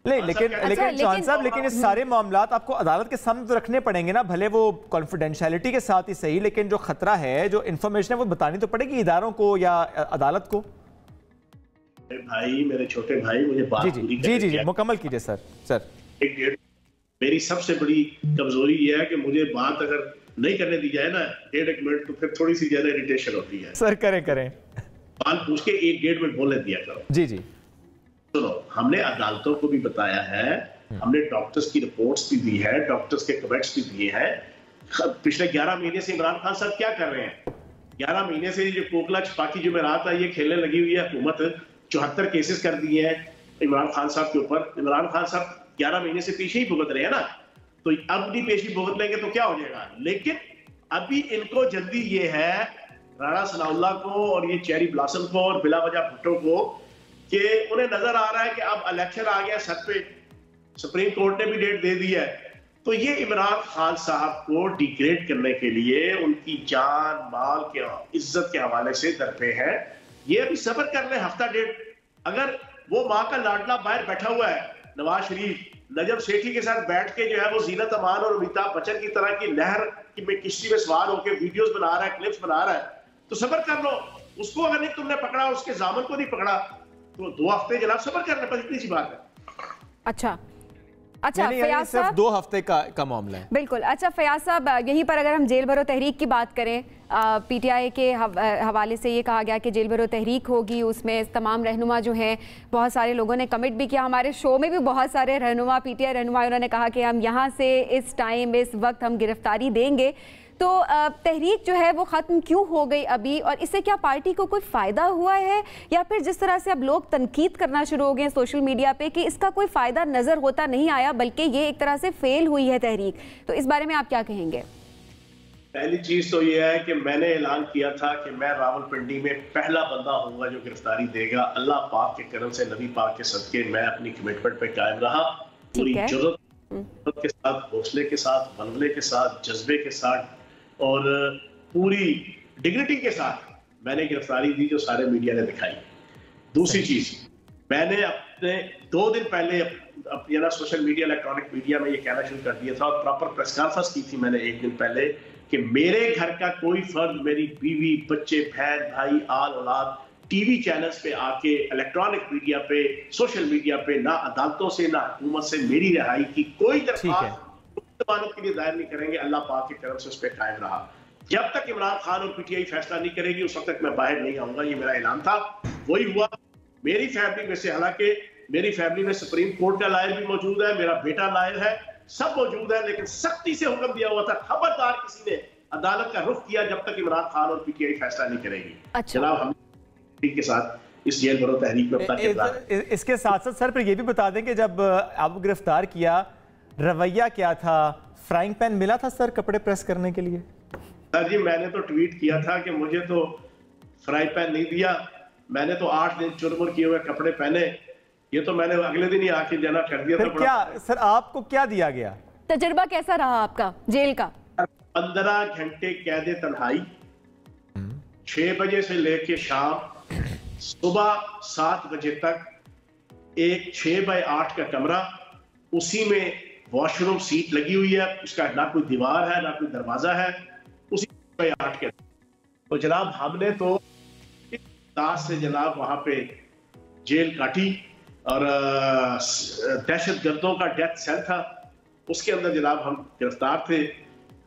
लेकिन चौहान साहब, लेकिन इस सारे मामलात आपको अदालत के सामने तो रखने पड़ेंगे ना, भले वो कॉन्फिडेंशियलिटी के साथ ही सही, लेकिन जो खतरा है, जो इन्फॉर्मेशन है वो बतानी तो पड़ेगी इदारों को या अदालत को। भाई, मेरे छोटे भाई, मुझे बात पूरी जी मुकम्मल कीजिए सर। मेरी सबसे बड़ी कमजोरी ये है कि मुझे बात अगर नहीं करने दी जाए ना 1.5 मिनट, तो फिर थोड़ी सी ज्यादा इरिटेशन होती है। सर करें बात पूछ के 1-1.5 मिनट बोलने दिया करो। जी सुनो, हमने अदालतों को भी बताया है, हमने डॉक्टर्स की रिपोर्ट्स भी दी है, डॉक्टर्स के कमेंट्स भी दिए हैं। पिछले 11 महीने से इमरान खान साहब क्या कर रहे हैं? 11 महीने से जो कोकला छपाकी जुमेरात है, ये खेलने लगी हुई है हुकूमत। 74 केसेस कर दिए हैं इमरान खान साहब के ऊपर। इमरान खान साहब 11 महीने से पीछे ही भुगत रहे हैं ना, तो अब भी पेशी भुगत लेंगे तो क्या हो जाएगा। लेकिन अभी इनको जल्दी ये है, राणा सनाउल्लाह को और ये चेरी ब्लॉसम को और बिलावजह भुट्टो को, कि उन्हें नजर आ रहा है कि अब इलेक्शन आ गया सर पे, सुप्रीम कोर्ट ने भी डेट दे दी है, तो ये इमरान खान साहब को डिग्रेड करने के लिए उनकी जान माल के इज्जत के हवाले से दरपे है। ये अभी सब्र कर ले हफ्ता डेढ़। अगर वो माँ का लाडला बाहर बैठा हुआ है नवाज शरीफ, नजब सेठी के साथ बैठ के जो है वो जीनत अमान और अमिताभ बच्चन की तरह की लहर में किश्ती में सवार होकर वीडियोस बना रहा है, क्लिप्स बना रहा है, तो सब्र कर लो। उसको अगर नहीं तुमने पकड़ा, उसके जामन को नहीं पकड़ा, तो 2 हफ्ते जनाब सब्र करने पर, इतनी सी बात है। अच्छा फयाज सिर्फ 2 हफ्ते का मामला है। बिल्कुल। अच्छा फयाज साहब, यहीं पर अगर हम जेल भरो तहरीक की बात करें, पीटीआई के हवाले से ये कहा गया कि जेल भरो तहरीक होगी, उसमें तमाम रहनुमा जो हैं, बहुत सारे लोगों ने कमिट भी किया। हमारे शो में भी बहुत सारे रहनुमा, पीटीआई रहनुमा, उन्होंने कहा कि हम यहाँ से इस टाइम, इस वक्त हम गिरफ्तारी देंगे। तो तहरीक जो है वो ख़त्म क्यों हो गई अभी, और इससे क्या पार्टी को कोई फ़ायदा हुआ है, या फिर जिस तरह से अब लोग तनकीद करना शुरू हो गए सोशल मीडिया पे कि इसका कोई फ़ायदा नज़र होता नहीं आया, बल्कि ये एक तरह से फेल हुई है तहरीक, तो इस बारे में आप क्या कहेंगे? पहली चीज तो ये है कि मैंने ऐलान किया था कि मैं रावलपिंडी में पहला बंदा होऊंगा जो गिरफ्तारी देगा। अल्लाह पाक के करम से, नबी पाक के सदके मैं अपनी कमिटमेंट पे कायम रहा, पूरी जुर्रत के साथ, हौसले के साथ, बलवले के साथ, जज्बे के साथ और पूरी डिग्निटी के साथ मैंने गिरफ्तारी दी जो सारे मीडिया ने दिखाई। दूसरी चीज, मैंने अपने 2 दिन पहले सोशल मीडिया, इलेक्ट्रॉनिक मीडिया में ये कहना शुरू कर दिया था और प्रॉपर प्रेस कॉन्फ्रेंस की थी मैंने 1 दिन पहले कि मेरे घर का कोई फर्द, मेरी बीवी, बच्चे, बहन, भाई, आल औलाद टीवी चैनल्स पे आके, इलेक्ट्रॉनिक मीडिया पे, सोशल मीडिया पे, ना अदालतों से ना हुकूमत से मेरी रिहाई की कोई दरख्वास्त जमानत के लिए दायर नहीं करेंगे। अल्लाह पाक की तरफ से उस पर कायम रहा। जब तक इमरान खान और पीटीआई फैसला नहीं करेगी उस वक्त तक मैं बाहर नहीं आऊंगा, ये मेरा ऐलान था। वही हुआ। मेरी फैमिली में से, हालांकि मेरी फैमिली में सुप्रीम कोर्ट का लायर भी मौजूद है, मेरा बेटा लायर है, सब मौजूद है, लेकिन सख्ती से हुक्म दिया हुआ था, खबरदार किसी ने अदालत का रुख किया जब तक इमरान खान और पीटीआई फैसला नहीं करेगी। अच्छा। जनाब, हम के साथ इस जेल भरो तहरीक में अपना किरदार। इसके साथ साथ सर फिर ये भी बता दें कि जब आपको गिरफ्तार किया, रवैया क्या था? फ्राइंग पैन मिला था सर कपड़े प्रेस करने के लिए? सर जी, मैंने तो ट्वीट किया था कि मुझे तो फ्राई पैन नहीं दिया, मैंने तो 8 दिन चुरमुर किए हुए कपड़े पहने, ये तो मैंने अगले दिन ही आके जना कर दिया था। क्या सर आपको क्या दिया गया? तजुर्बा कैसा रहा आपका जेल का? 15 घंटे कैदे तन्हाई, 6 बजे से लेके शाम सुबह 7 बजे तक, एक 6x8 का कमरा, उसी में वॉशरूम सीट लगी हुई है, उसका ना कोई दीवार है ना कोई दरवाजा है, उसी 6x8 के। तो जनाब हमने तो दास से जनाब वहां पे जेल काटी और दहशतगर्दों का डेथ सेल था, उसके अंदर जनाब हम गिरफ्तार थे।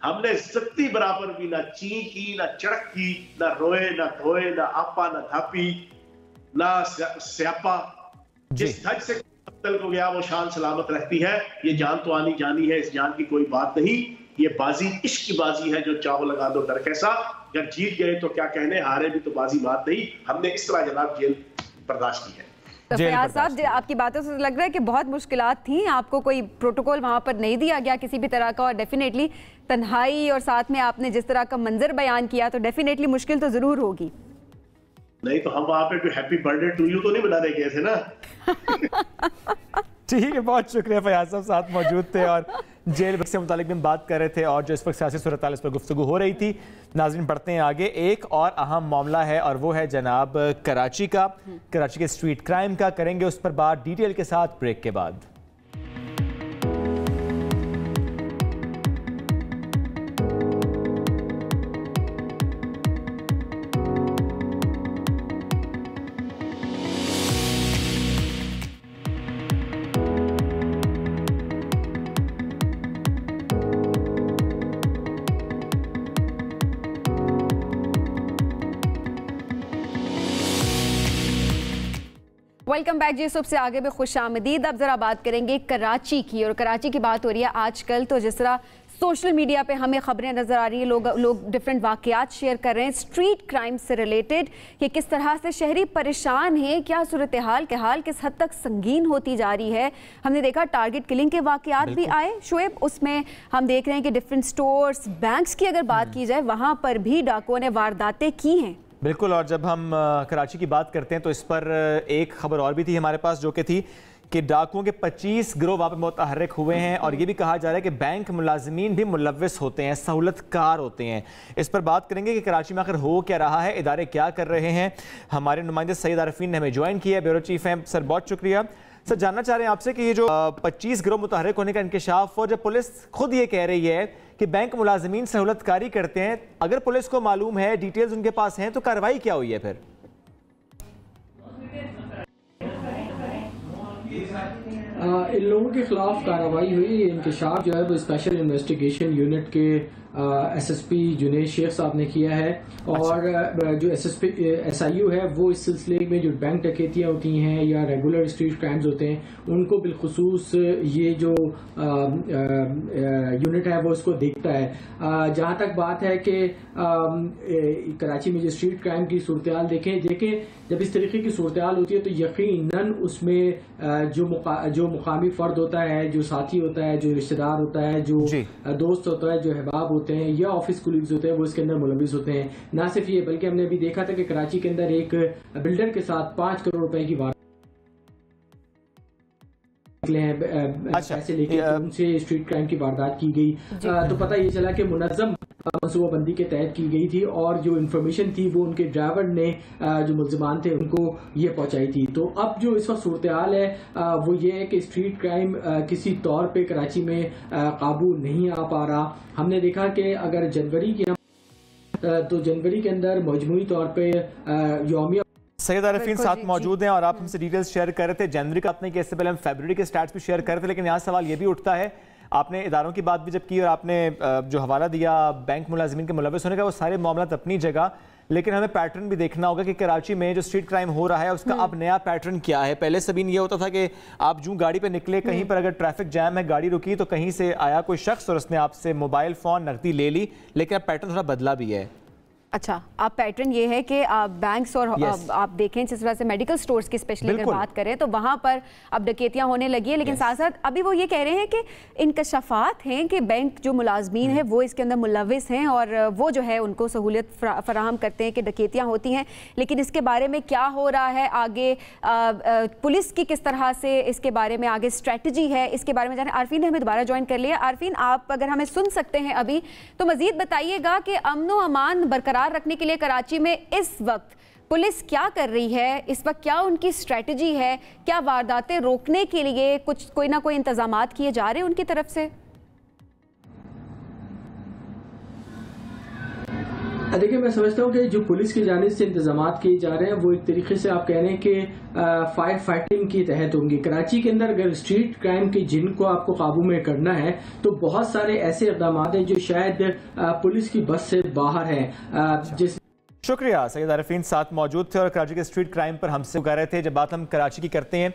हमने जत्ती बराबर भी ना चीखी, ना चड़क की, ना रोए, ना धोए, ना आपा, ना धापी, ना स्यापा। जिस धज से कत्ल को गया वो शान सलामत रहती है। ये जान तो आनी जानी है, इस जान की कोई बात नहीं। ये बाजी इश्क की बाजी है, जो चाहो लगा दो डर कैसा। जब जीत गए तो क्या कहने, हारे भी तो बाजी बात नहीं। हमने इस तरह जनाब जेल बर्दाश्त की है। तो फयाज साहब, आपकी बातों से लग रहा है कि बहुत मुश्किलात थी, आपको कोई प्रोटोकॉल वहाँ पर नहीं दिया गया किसी भी तरह का, और डेफिनेटली तन्हाई और साथ में आपने जिस तरह का मंजर बयान किया तो डेफिनेटली मुश्किल तो जरूर होगी। नहीं तो हम वहाँ पे कोई हैप्पी बर्थडे टू यू तो नहीं बनाने गए थे ना। ठीक है, बहुत शुक्रिया फयाज साहब साथ मौजूद थे और जेल से मुतालिक भी हम बात कर रहे थे और जो इस वक्त सियासी सूरत इस पर गुफ्तगू हो रही थी। नाज़रीन बढ़ते हैं आगे, एक और अहम मामला है और वो है जनाब कराची का, कराची के स्ट्रीट क्राइम का। करेंगे उस पर बात डिटेल के साथ ब्रेक के बाद। वेलकम बैक जी, सुबह से आगे भी खुश आमदीद। अब जरा बात करेंगे कराची की, और कराची की बात हो रही है आजकल तो जिस तरह सोशल मीडिया पे हमें खबरें नजर आ रही हैं, लोग डिफरेंट वाकयात शेयर कर रहे हैं स्ट्रीट क्राइम से रिलेटेड कि किस तरह से शहरी परेशान हैं, क्या सूरत हाल किस हद तक संगीन होती जा रही है। हमने देखा टारगेट किलिंग के वाकयात भी आए शोएब, उसमें हम देख रहे हैं कि डिफरेंट स्टोर्स, बैंक्स की अगर बात की जाए वहाँ पर भी डाकुओं ने वारदातें की हैं। बिल्कुल, और जब हम कराची की बात करते हैं तो इस पर एक खबर और भी थी हमारे पास, जो कि थी कि डाकुओं के 25 गिरोह वहाँ पर मुतहर्रिक हुए हैं और ये भी कहा जा रहा है कि बैंक मुलाजिमीन भी मुलव्वस होते हैं, सहूलतकार होते हैं। इस पर बात करेंगे कि कराची में आखिर हो क्या रहा है, इदारे क्या कर रहे हैं। हमारे नुमाइंदे सईद आरिफीन ने हमें ज्वाइन किया है, ब्यूरो चीफ हैं। सर बहुत शुक्रिया। सर जानना चाह रहे हैं आपसे कि ये जो 25 गिरोह मुतहर्रिक होने का इंकशाफ, और जब पुलिस खुद ये कह रही है कि बैंक मुलाजिमीन सहूलतकारी करते हैं, अगर पुलिस को मालूम है, डिटेल्स उनके पास हैं, तो कार्रवाई क्या हुई है फिर? इन लोगों के खिलाफ कार्रवाई हुई। इंकशाफ जो है वो स्पेशल इन्वेस्टिगेशन यूनिट के एसएसपी जुनेद शेख साहब ने किया है, और जो एसआईयू है वो इस सिलसिले में जो बैंक डकैतियाँ होती हैं या रेगुलर स्ट्रीट क्राइम्स होते हैं उनको बिलखुसूस ये जो यूनिट है वो उसको देखता है। जहाँ तक बात है कि कराची में जो स्ट्रीट क्राइम की सूरत हाल देखें, जब इस तरीके की सूरत हाल होती है तो यकीनन उसमें जो मुकामी फर्द होता है, जो साथी होता है, जो रिश्तेदार होता है, जो दोस्त होता है, जो अहबाब होते हैं या ऑफिस कुलीग्स होते हैं, वो इसके अंदर मुलविस होते हैं। ना सिर्फ ये बल्कि हमने अभी देखा था कि कराची के अंदर एक बिल्डर के साथ 5 करोड़ रुपए की पैसे लेके उनसे स्ट्रीट क्राइम की वारदात की गई। तो पता ये चला कि मुनज़्ज़म मनसूबाबंदी के तहत की गई थी और जो इन्फॉर्मेशन थी वो उनके ड्राइवर ने जो मुल्ज़िमान थे उनको ये पहुंचाई थी। तो अब जो इस वक्त सूरत हाल है वो ये है कि स्ट्रीट क्राइम किसी तौर पे कराची में काबू नहीं आ पा रहा। हमने देखा कि अगर जनवरी की तो जनवरी के अंदर मजमूई तौर पे यौमिया सैयद आरिफीन साथ मौजूद हैं और आप हमसे डिटेल्स शेयर कर रहे थे। जनवरी का आपने इससे पहले हम फरवरी के स्टैट्स भी शेयर कर रहे थे, लेकिन यहाँ सवाल ये भी उठता है, आपने इदारों की बात भी जब की और आपने जो हवाला दिया बैंक मुलाजिमीन के मुलव्वस होने का, वो सारे मामला अपनी जगह, लेकिन हमें पैटर्न भी देखना होगा कि कराची में जो स्ट्रीट क्राइम हो रहा है उसका अब नया पैटर्न क्या है। पहले सबीन ये होता था कि आप जो गाड़ी पे निकले, कहीं पर अगर ट्रैफिक जैम है, गाड़ी रुकी, तो कहीं से आया कोई शख्स और उसने आपसे मोबाइल फ़ोन नकदी ले ली, लेकिन अब पैटर्न थोड़ा बदला भी है। अच्छा, आप पैटर्न ये है कि आप बैंक्स और आप देखें जिस तरह से मेडिकल स्टोर्स की स्पेशली अगर बात करें तो वहाँ पर अब डकैतियाँ होने लगी है, लेकिन साथ साथ अभी वो ये कह रहे हैं कि इंकशाफात हैं कि बैंक जो मुलाजमीन है वो इसके अंदर मुलविस हैं और वो जो है उनको सहूलियत फराहम करते हैं कि डकैतियाँ होती हैं। लेकिन इसके बारे में क्या हो रहा है आगे, पुलिस की किस तरह से इसके बारे में आगे स्ट्रैटेजी है, इसके बारे में जाने आरफीन ने हमें दोबारा ज्वाइन कर लिया। आरफीन, आप अगर हमें सुन सकते हैं अभी तो मजीद बताइएगा कि अमन व अमान बरकरार रखने के लिए कराची में इस वक्त पुलिस क्या कर रही है, इस वक्त क्या उनकी स्ट्रेटजी है, क्या वारदातें रोकने के लिए कोई ना कोई इंतजामात किए जा रहे हैं उनकी तरफ से? देखिए, मैं समझता हूँ कि जो पुलिस की जानिब से इंतजामात किए जा रहे हैं वो एक तरीके से आप कह रहे हैं कि फायर फाइटिंग के तहत होंगी। कराची के अंदर अगर स्ट्रीट क्राइम की जिनको आपको काबू में करना है तो बहुत सारे ऐसे इक़दाम हैं जो शायद पुलिस की बस से बाहर हैं। जिस शुक्रिया, सैयद आरिफीन साथ मौजूद थे और कराची के स्ट्रीट क्राइम पर हमसे कह रहे थे। जब बात हम कराची की करते हैं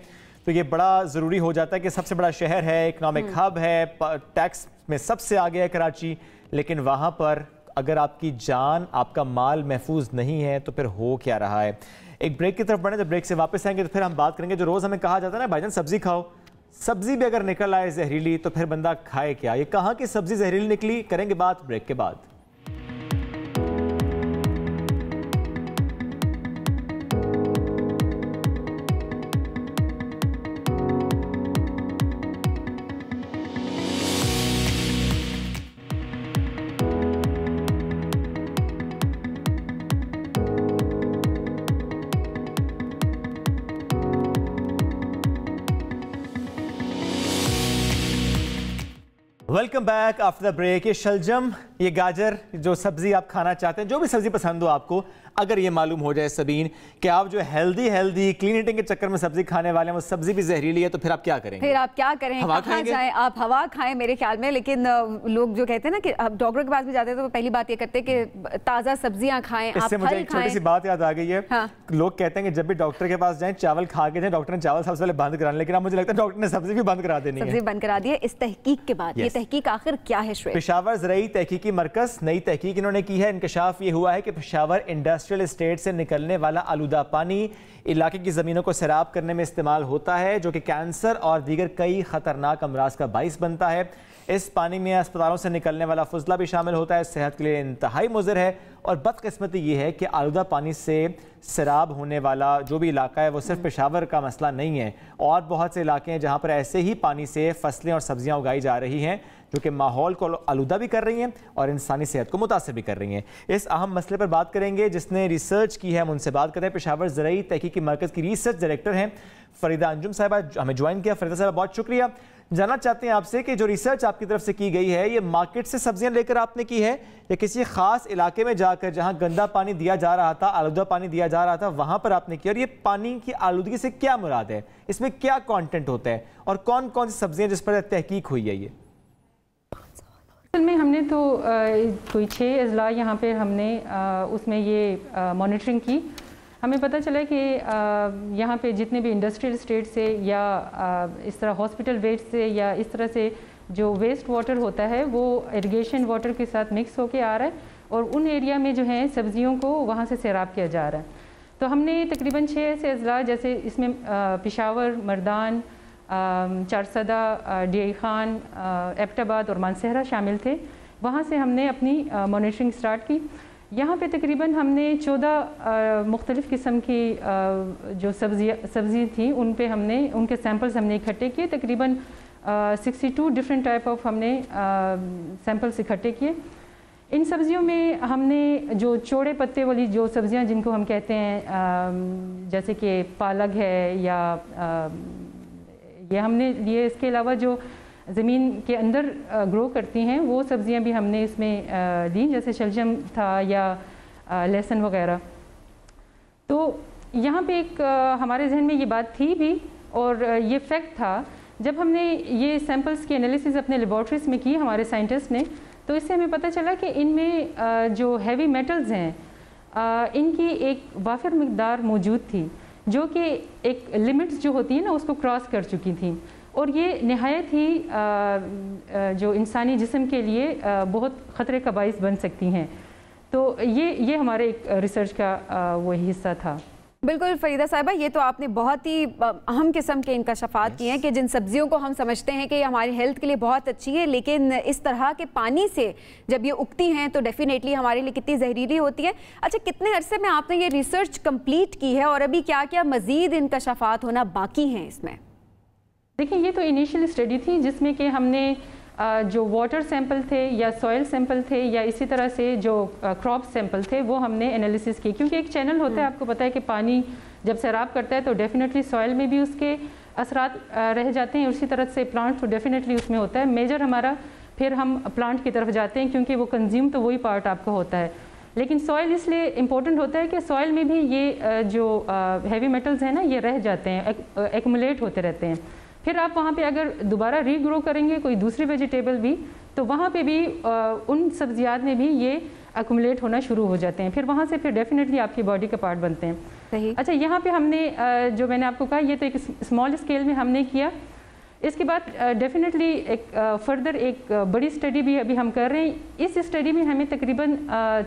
तो ये बड़ा ज़रूरी हो जाता है कि सबसे बड़ा शहर है, इकनॉमिक हब है, टैक्स में सबसे आगे है कराची, लेकिन वहाँ पर अगर आपकी जान, आपका माल महफूज नहीं है तो फिर हो क्या रहा है। एक ब्रेक की तरफ बढ़े, जब ब्रेक से वापस आएंगे तो फिर हम बात करेंगे जो रोज़ हमें कहा जाता है ना भाईजान सब्जी खाओ, सब्जी भी अगर निकल आए जहरीली तो फिर बंदा खाए क्या। ये कहाँ की सब्जी जहरीली निकली, करेंगे बात ब्रेक के बाद। Welcome back after the break. ये शलजम, ये गाजर, जो सब्जी आप खाना चाहते हैं, जो भी सब्जी पसंद हो आपको, अगर ये मालूम हो जाए सबीन कि आप जो हेल्दी क्लीन ईटिंग के चक्कर में सब्जी खाने वाले हैं वो सब्जी भी जहरीली है, तो फिर आप क्या करेंगे? फिर आप क्या करें, कहाँ जाएं? आप हवा खाएं मेरे ख्याल में। लेकिन लोग जो कहते हैं ना कि आप डॉक्टर के पास भी जाते हैं तो पहली बात ये करते हैं कि ताज़ा सब्जियां खाएं। इससे मुझे एक छोटी सी बात याद आ गई है। हाँ। लोग कहते हैं कि जब भी डॉक्टर के पास जाएं चावल खा के जाएं, डॉक्टर ने चावल सबसे पहले बंद कराने, लेकिन अब मुझे लगता है डॉक्टर ने सब्जी भी बंद करा देनी है। सब्जी बंद करा दी है इस तहकीक के बाद। ये तहकीक आखिर क्या है श्रेय? पेशावर ज़राई तहकीकी मरकज़ नई तहकीक इन्होंने की है। इंकशाफ ये हुआ है कि पेशावर इंडस्ट्रियल एस्टेट से निकलने वाला आलूदा पानी इलाके की ज़मीनों को सैराब करने में इस्तेमाल होता है, जो कि कैंसर और दीगर कई ख़तरनाक अमराज का बाइस बनता है। इस पानी में अस्पतालों से निकलने वाला फुजला भी शामिल होता है, सेहत के लिए इंतहाई मुज़र है। और बदकिस्मती ये है कि आलूदा पानी से सैराब होने वाला जो भी इलाका है वो सिर्फ पेशावर का मसला नहीं है, और बहुत से इलाके हैं जहाँ पर ऐसे ही पानी से फसलें और सब्जियाँ उगाई जा रही हैं जो कि माहौल को आलूदा भी कर रही हैं और इंसानी सेहत को मुतासिर भी कर रही हैं। इस अहम मसले पर बात करेंगे जिसने रिसर्च की है, हम उनसे बात करते हैं। पेशावर ज़राई तहकीकी मरकज़ की रिसर्च डायरेक्टर हैं फरीदा अंजुम साहिबा, हमें ज्वाइन किया। फरीदा साहिबा बहुत शुक्रिया। जानना चाहते हैं आपसे कि जो रिसर्च आपकी तरफ से की गई है ये मार्केट से सब्जियां लेकर आपने की है या किसी खास इलाके में जाकर जहां गंदा पानी दिया जा रहा था, आलूदा पानी दिया जा रहा था, वहां पर आपने किया? और ये पानी की आलूदगी से क्या मुराद है, इसमें क्या कंटेंट होता है और कौन कौन सी सब्जियां जिस पर तहकीक हुई है? ये असल में हमने तो कोई 6 अजला यहाँ पे हमने उसमें ये मॉनिटरिंग की। हमें पता चला कि यहाँ पे जितने भी इंडस्ट्रियल स्टेट से या इस तरह हॉस्पिटल वेस्ट से या इस तरह से जो वेस्ट वाटर होता है वो इरिगेशन वाटर के साथ मिक्स होके आ रहा है और उन एरिया में जो है सब्जियों को वहाँ से सैराब किया जा रहा है। तो हमने तकरीबन 6 ऐसे अजला, जैसे इसमें पेशावर, मर्दान, चारसदा, डी खान, एबटाबाद और मानसहरा शामिल थे। वहाँ से हमने अपनी मॉनिटरिंग स्टार्ट की। यहाँ पे तकरीबन हमने 14 मुख्तलिफ़ किस्म की जो सब्ज़ी थी उन पे हमने उनके सैम्पल्स हमने इकट्ठे किए। तकरीबन 62 डिफरेंट टाइप ऑफ हमने सैम्पल्स इकट्ठे किए। इन सब्ज़ियों में हमने जो चौड़े पत्ते वाली जो सब्ज़ियाँ जिनको हम कहते हैं जैसे कि पालक है या ये हमने लिए। इसके अलावा जो ज़मीन के अंदर ग्रो करती हैं वो सब्ज़ियाँ भी हमने इसमें दी, जैसे शलजम था या लहसुन वगैरह। तो यहाँ पे एक हमारे जहन में ये बात थी भी और ये फैक्ट था। जब हमने ये सैम्पल्स की एनालिसिस अपने लेबॉर्ट्रीज में की हमारे साइंटिस्ट ने, तो इससे हमें पता चला कि इनमें जो हैवी मेटल्स हैं इनकी एक वाफिर मिकदार मौजूद थी जो कि एक लिमिट्स जो होती है ना उसको क्रॉस कर चुकी थी, और ये नहायत ही जो इंसानी जिस्म के लिए बहुत ख़तरे का बाइस बन सकती हैं। तो ये हमारे एक रिसर्च का वो हिस्सा था। बिल्कुल फरीदा साहिबा, ये तो आपने बहुत ही अहम किस्म के इंकशाफात किए हैं कि जिन सब्जियों को हम समझते हैं कि ये हमारी हेल्थ के लिए बहुत अच्छी है, लेकिन इस तरह के पानी से जब ये उगती हैं तो डेफिनेटली हमारे लिए कितनी जहरीली होती है। अच्छा, कितने अरसे में आपने ये रिसर्च कंप्लीट की है और अभी क्या क्या मज़ीद इंकशाफात होना बाकी हैं इसमें? देखिए, ये तो इनिशियल स्टडी थी जिसमें कि हमने जो वाटर सैंपल थे या सॉइल सैंपल थे या इसी तरह से जो क्रॉप सैंपल थे वो हमने एनालिसिस की, क्योंकि एक चैनल होता है, आपको पता है कि पानी जब सैराब करता है तो डेफिनेटली सॉइल में भी उसके असरात रह जाते हैं, उसी तरह से प्लांट तो डेफिनेटली उसमें होता है। मेजर हमारा फिर हम प्लांट की तरफ जाते हैं क्योंकि वो कंज्यूम तो वही पार्ट आपका होता है, लेकिन सॉइल इसलिए इम्पोर्टेंट होता है कि सॉइल में भी ये जो हैवी मेटल्स हैं ना ये रह जाते हैं, एक्युमुलेट होते रहते हैं। फिर आप वहाँ पे अगर दोबारा रीग्रो करेंगे कोई दूसरी वेजिटेबल भी, तो वहाँ पे भी उन सब्जियात में भी ये एक्युमुलेट होना शुरू हो जाते हैं। फिर वहाँ से फिर डेफिनेटली आपकी बॉडी का पार्ट बनते हैं। सही। अच्छा, यहाँ पे हमने जो मैंने आपको कहा ये तो एक स्मॉल स्केल में हमने किया। इसके बाद डेफिनेटली एक फर्दर एक बड़ी स्टडी भी अभी हम कर रहे हैं। इस स्टडी में हमें तकरीबन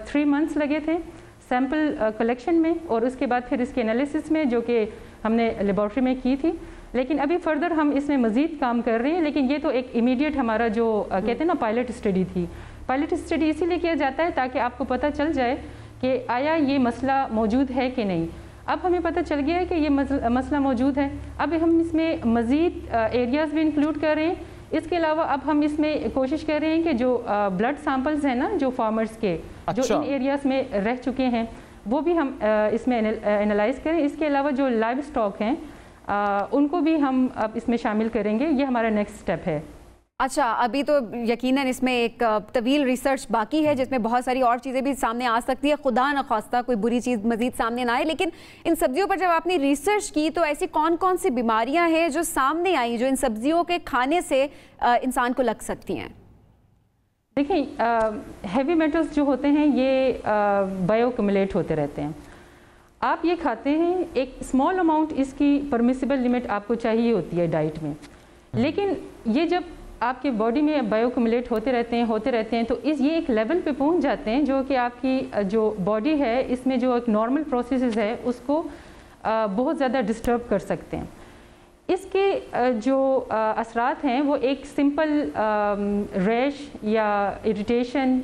3 मंथ्स लगे थे सैम्पल कलेक्शन में और उसके बाद फिर इसके एनालिसिस में, जो कि हमने लेबॉर्ट्री में की थी। लेकिन अभी फर्दर हम इसमें मज़ीद काम कर रहे हैं, लेकिन ये तो एक इमीडिएट हमारा जो कहते हैं ना पायलट स्टडी थी। पायलट स्टडी इसीलिए किया जाता है ताकि आपको पता चल जाए कि आया ये मसला मौजूद है कि नहीं। अब हमें पता चल गया है कि ये मसला मौजूद है। अब हम इसमें मज़ीद एरियाज़ भी इंक्लूड कर रहे हैं। इसके अलावा अब हम इसमें कोशिश कर रहे हैं कि जो ब्लड सैंपल्स हैं ना, जो फार्मर्स के जो इन एरियाज़ में रह चुके हैं, वो भी हम इसमें एनालाइज करें। इसके अलावा जो लाइव स्टॉक हैं उनको भी हम अब इसमें शामिल करेंगे। ये हमारा नेक्स्ट स्टेप है। अच्छा, अभी तो यकीनन इसमें एक तवील रिसर्च बाकी है जिसमें बहुत सारी और चीज़ें भी सामने आ सकती है, खुदा न खास्ता कोई बुरी चीज़ मजीद सामने ना आए। लेकिन इन सब्जियों पर जब आपने रिसर्च की तो ऐसी कौन कौन सी बीमारियां हैं जो सामने आई, जो इन सब्जियों के खाने से इंसान को लग सकती हैं? देखिए, हैवी मेटल्स जो होते हैं ये बायोकम्युलेट होते रहते हैं। आप ये खाते हैं, एक स्मॉल अमाउंट इसकी परमिसिबल लिमिट आपको चाहिए होती है डाइट में, लेकिन ये जब आपके बॉडी में बायोकम्युलेट होते रहते हैं तो ये एक लेवल पे पहुंच जाते हैं जो कि आपकी जो बॉडी है इसमें जो एक नॉर्मल प्रोसेसेस है उसको बहुत ज़्यादा डिस्टर्ब कर सकते हैं। इसके जो असरात हैं वो एक सिंपल रैश या इरिटेशन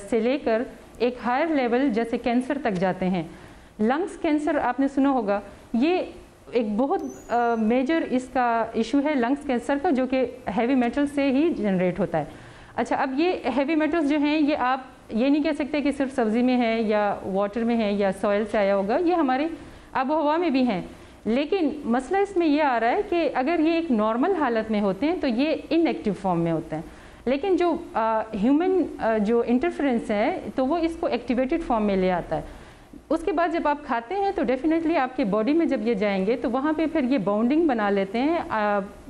से लेकर एक हायर लेवल जैसे कैंसर तक जाते हैं। लंग्स कैंसर आपने सुना होगा, ये एक बहुत मेजर इसका इशू है लंग्स कैंसर का, जो कि हैवी मेटल से ही जनरेट होता है। अच्छा, अब ये हैवी मेटल्स जो हैं ये आप ये नहीं कह सकते कि सिर्फ सब्ज़ी में है या वाटर में है या सॉइल से आया होगा, ये हमारे आबो हवा में भी हैं। लेकिन मसला इसमें ये आ रहा है कि अगर ये एक नॉर्मल हालत में होते हैं तो ये इनएक्टिव फॉर्म में होते हैं, लेकिन जो ह्यूमन जो इंटरफेरेंस है तो वो इसको एक्टिवेटेड फॉर्म में ले आता है। उसके बाद जब आप खाते हैं तो डेफिनेटली आपके बॉडी में जब ये जाएंगे तो वहाँ पे फिर ये बाउंडिंग बना लेते हैं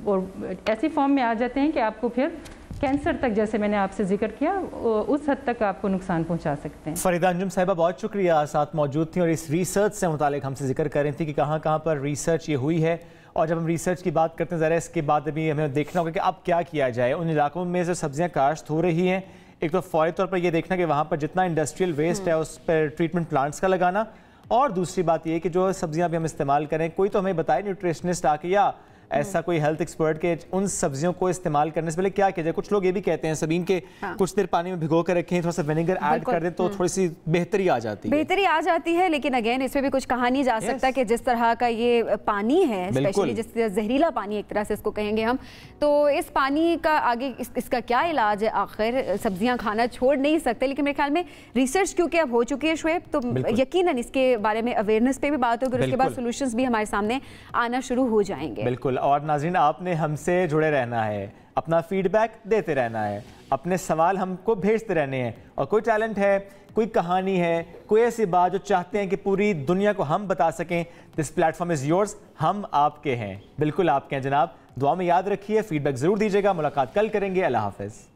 और ऐसी फॉर्म में आ जाते हैं कि आपको फिर कैंसर तक, जैसे मैंने आपसे जिक्र किया, उस हद तक आपको नुकसान पहुंचा सकते हैं। फरीदा अंजुम साहिबा बहुत शुक्रिया, साथ मौजूद थी और इस रिसर्च से मुतालिक हमसे जिक्र कर रही थी कि कहाँ कहाँ पर रिसर्च ये हुई है। और जब हम रिसर्च की बात करते हैं ज़रा इसके बाद अभी हमें देखना होगा कि अब क्या किया जाए उन इलाकों में जो सब्जियाँ काश्त हो रही हैं। एक तो फौरी तौर पर यह देखना कि वहाँ पर जितना इंडस्ट्रियल वेस्ट है उस पर ट्रीटमेंट प्लांट्स का लगाना, और दूसरी बात यह कि जो सब्जियां भी हम इस्तेमाल करें कोई तो हमें बताए न्यूट्रिशनिस्ट आके या ऐसा कोई हेल्थ एक्सपर्ट के उन सब्जियों को इस्तेमाल करने से पहले क्या किया जाए। कुछ लोग ये भी कहते हैं सबीन के कुछ देर पानी में भिगो कर रखें, थोड़ा सा विनेगर ऐड कर दें तो थोड़ी सी बेहतरी आ जाती है। लेकिन अगेन इसमें भी कुछ कहा नहीं जा सकता कि जिस तरह का ये पानी है, स्पेशली जिस जहरीला पानी एक तरह से इसको कहेंगे हम, तो इस पानी का आगे इसका क्या इलाज है? आखिर सब्जियां खाना छोड़ नहीं सकते, लेकिन मेरे ख्याल में रिसर्च क्योंकि अब हो चुकी है शुएब, तो यकीनन इसके बारे में अवेयरनेस पे भी बात होगी और उसके बाद सोल्यूशंस भी हमारे सामने आना शुरू हो जाएंगे। बिल्कुल। और नाज़रीन, आपने हमसे जुड़े रहना है, अपना फीडबैक देते रहना है, अपने सवाल हमको भेजते रहने हैं। और कोई टैलेंट है, कोई कहानी है, कोई ऐसी बात जो चाहते हैं कि पूरी दुनिया को हम बता सकें, दिस प्लेटफॉर्म इज़ योर्स, हम आपके हैं, बिल्कुल आपके हैं जनाब। दुआ में याद रखिए, फीडबैक ज़रूर दीजिएगा। मुलाकात कल करेंगे। अल्लाह हाफ़िज़।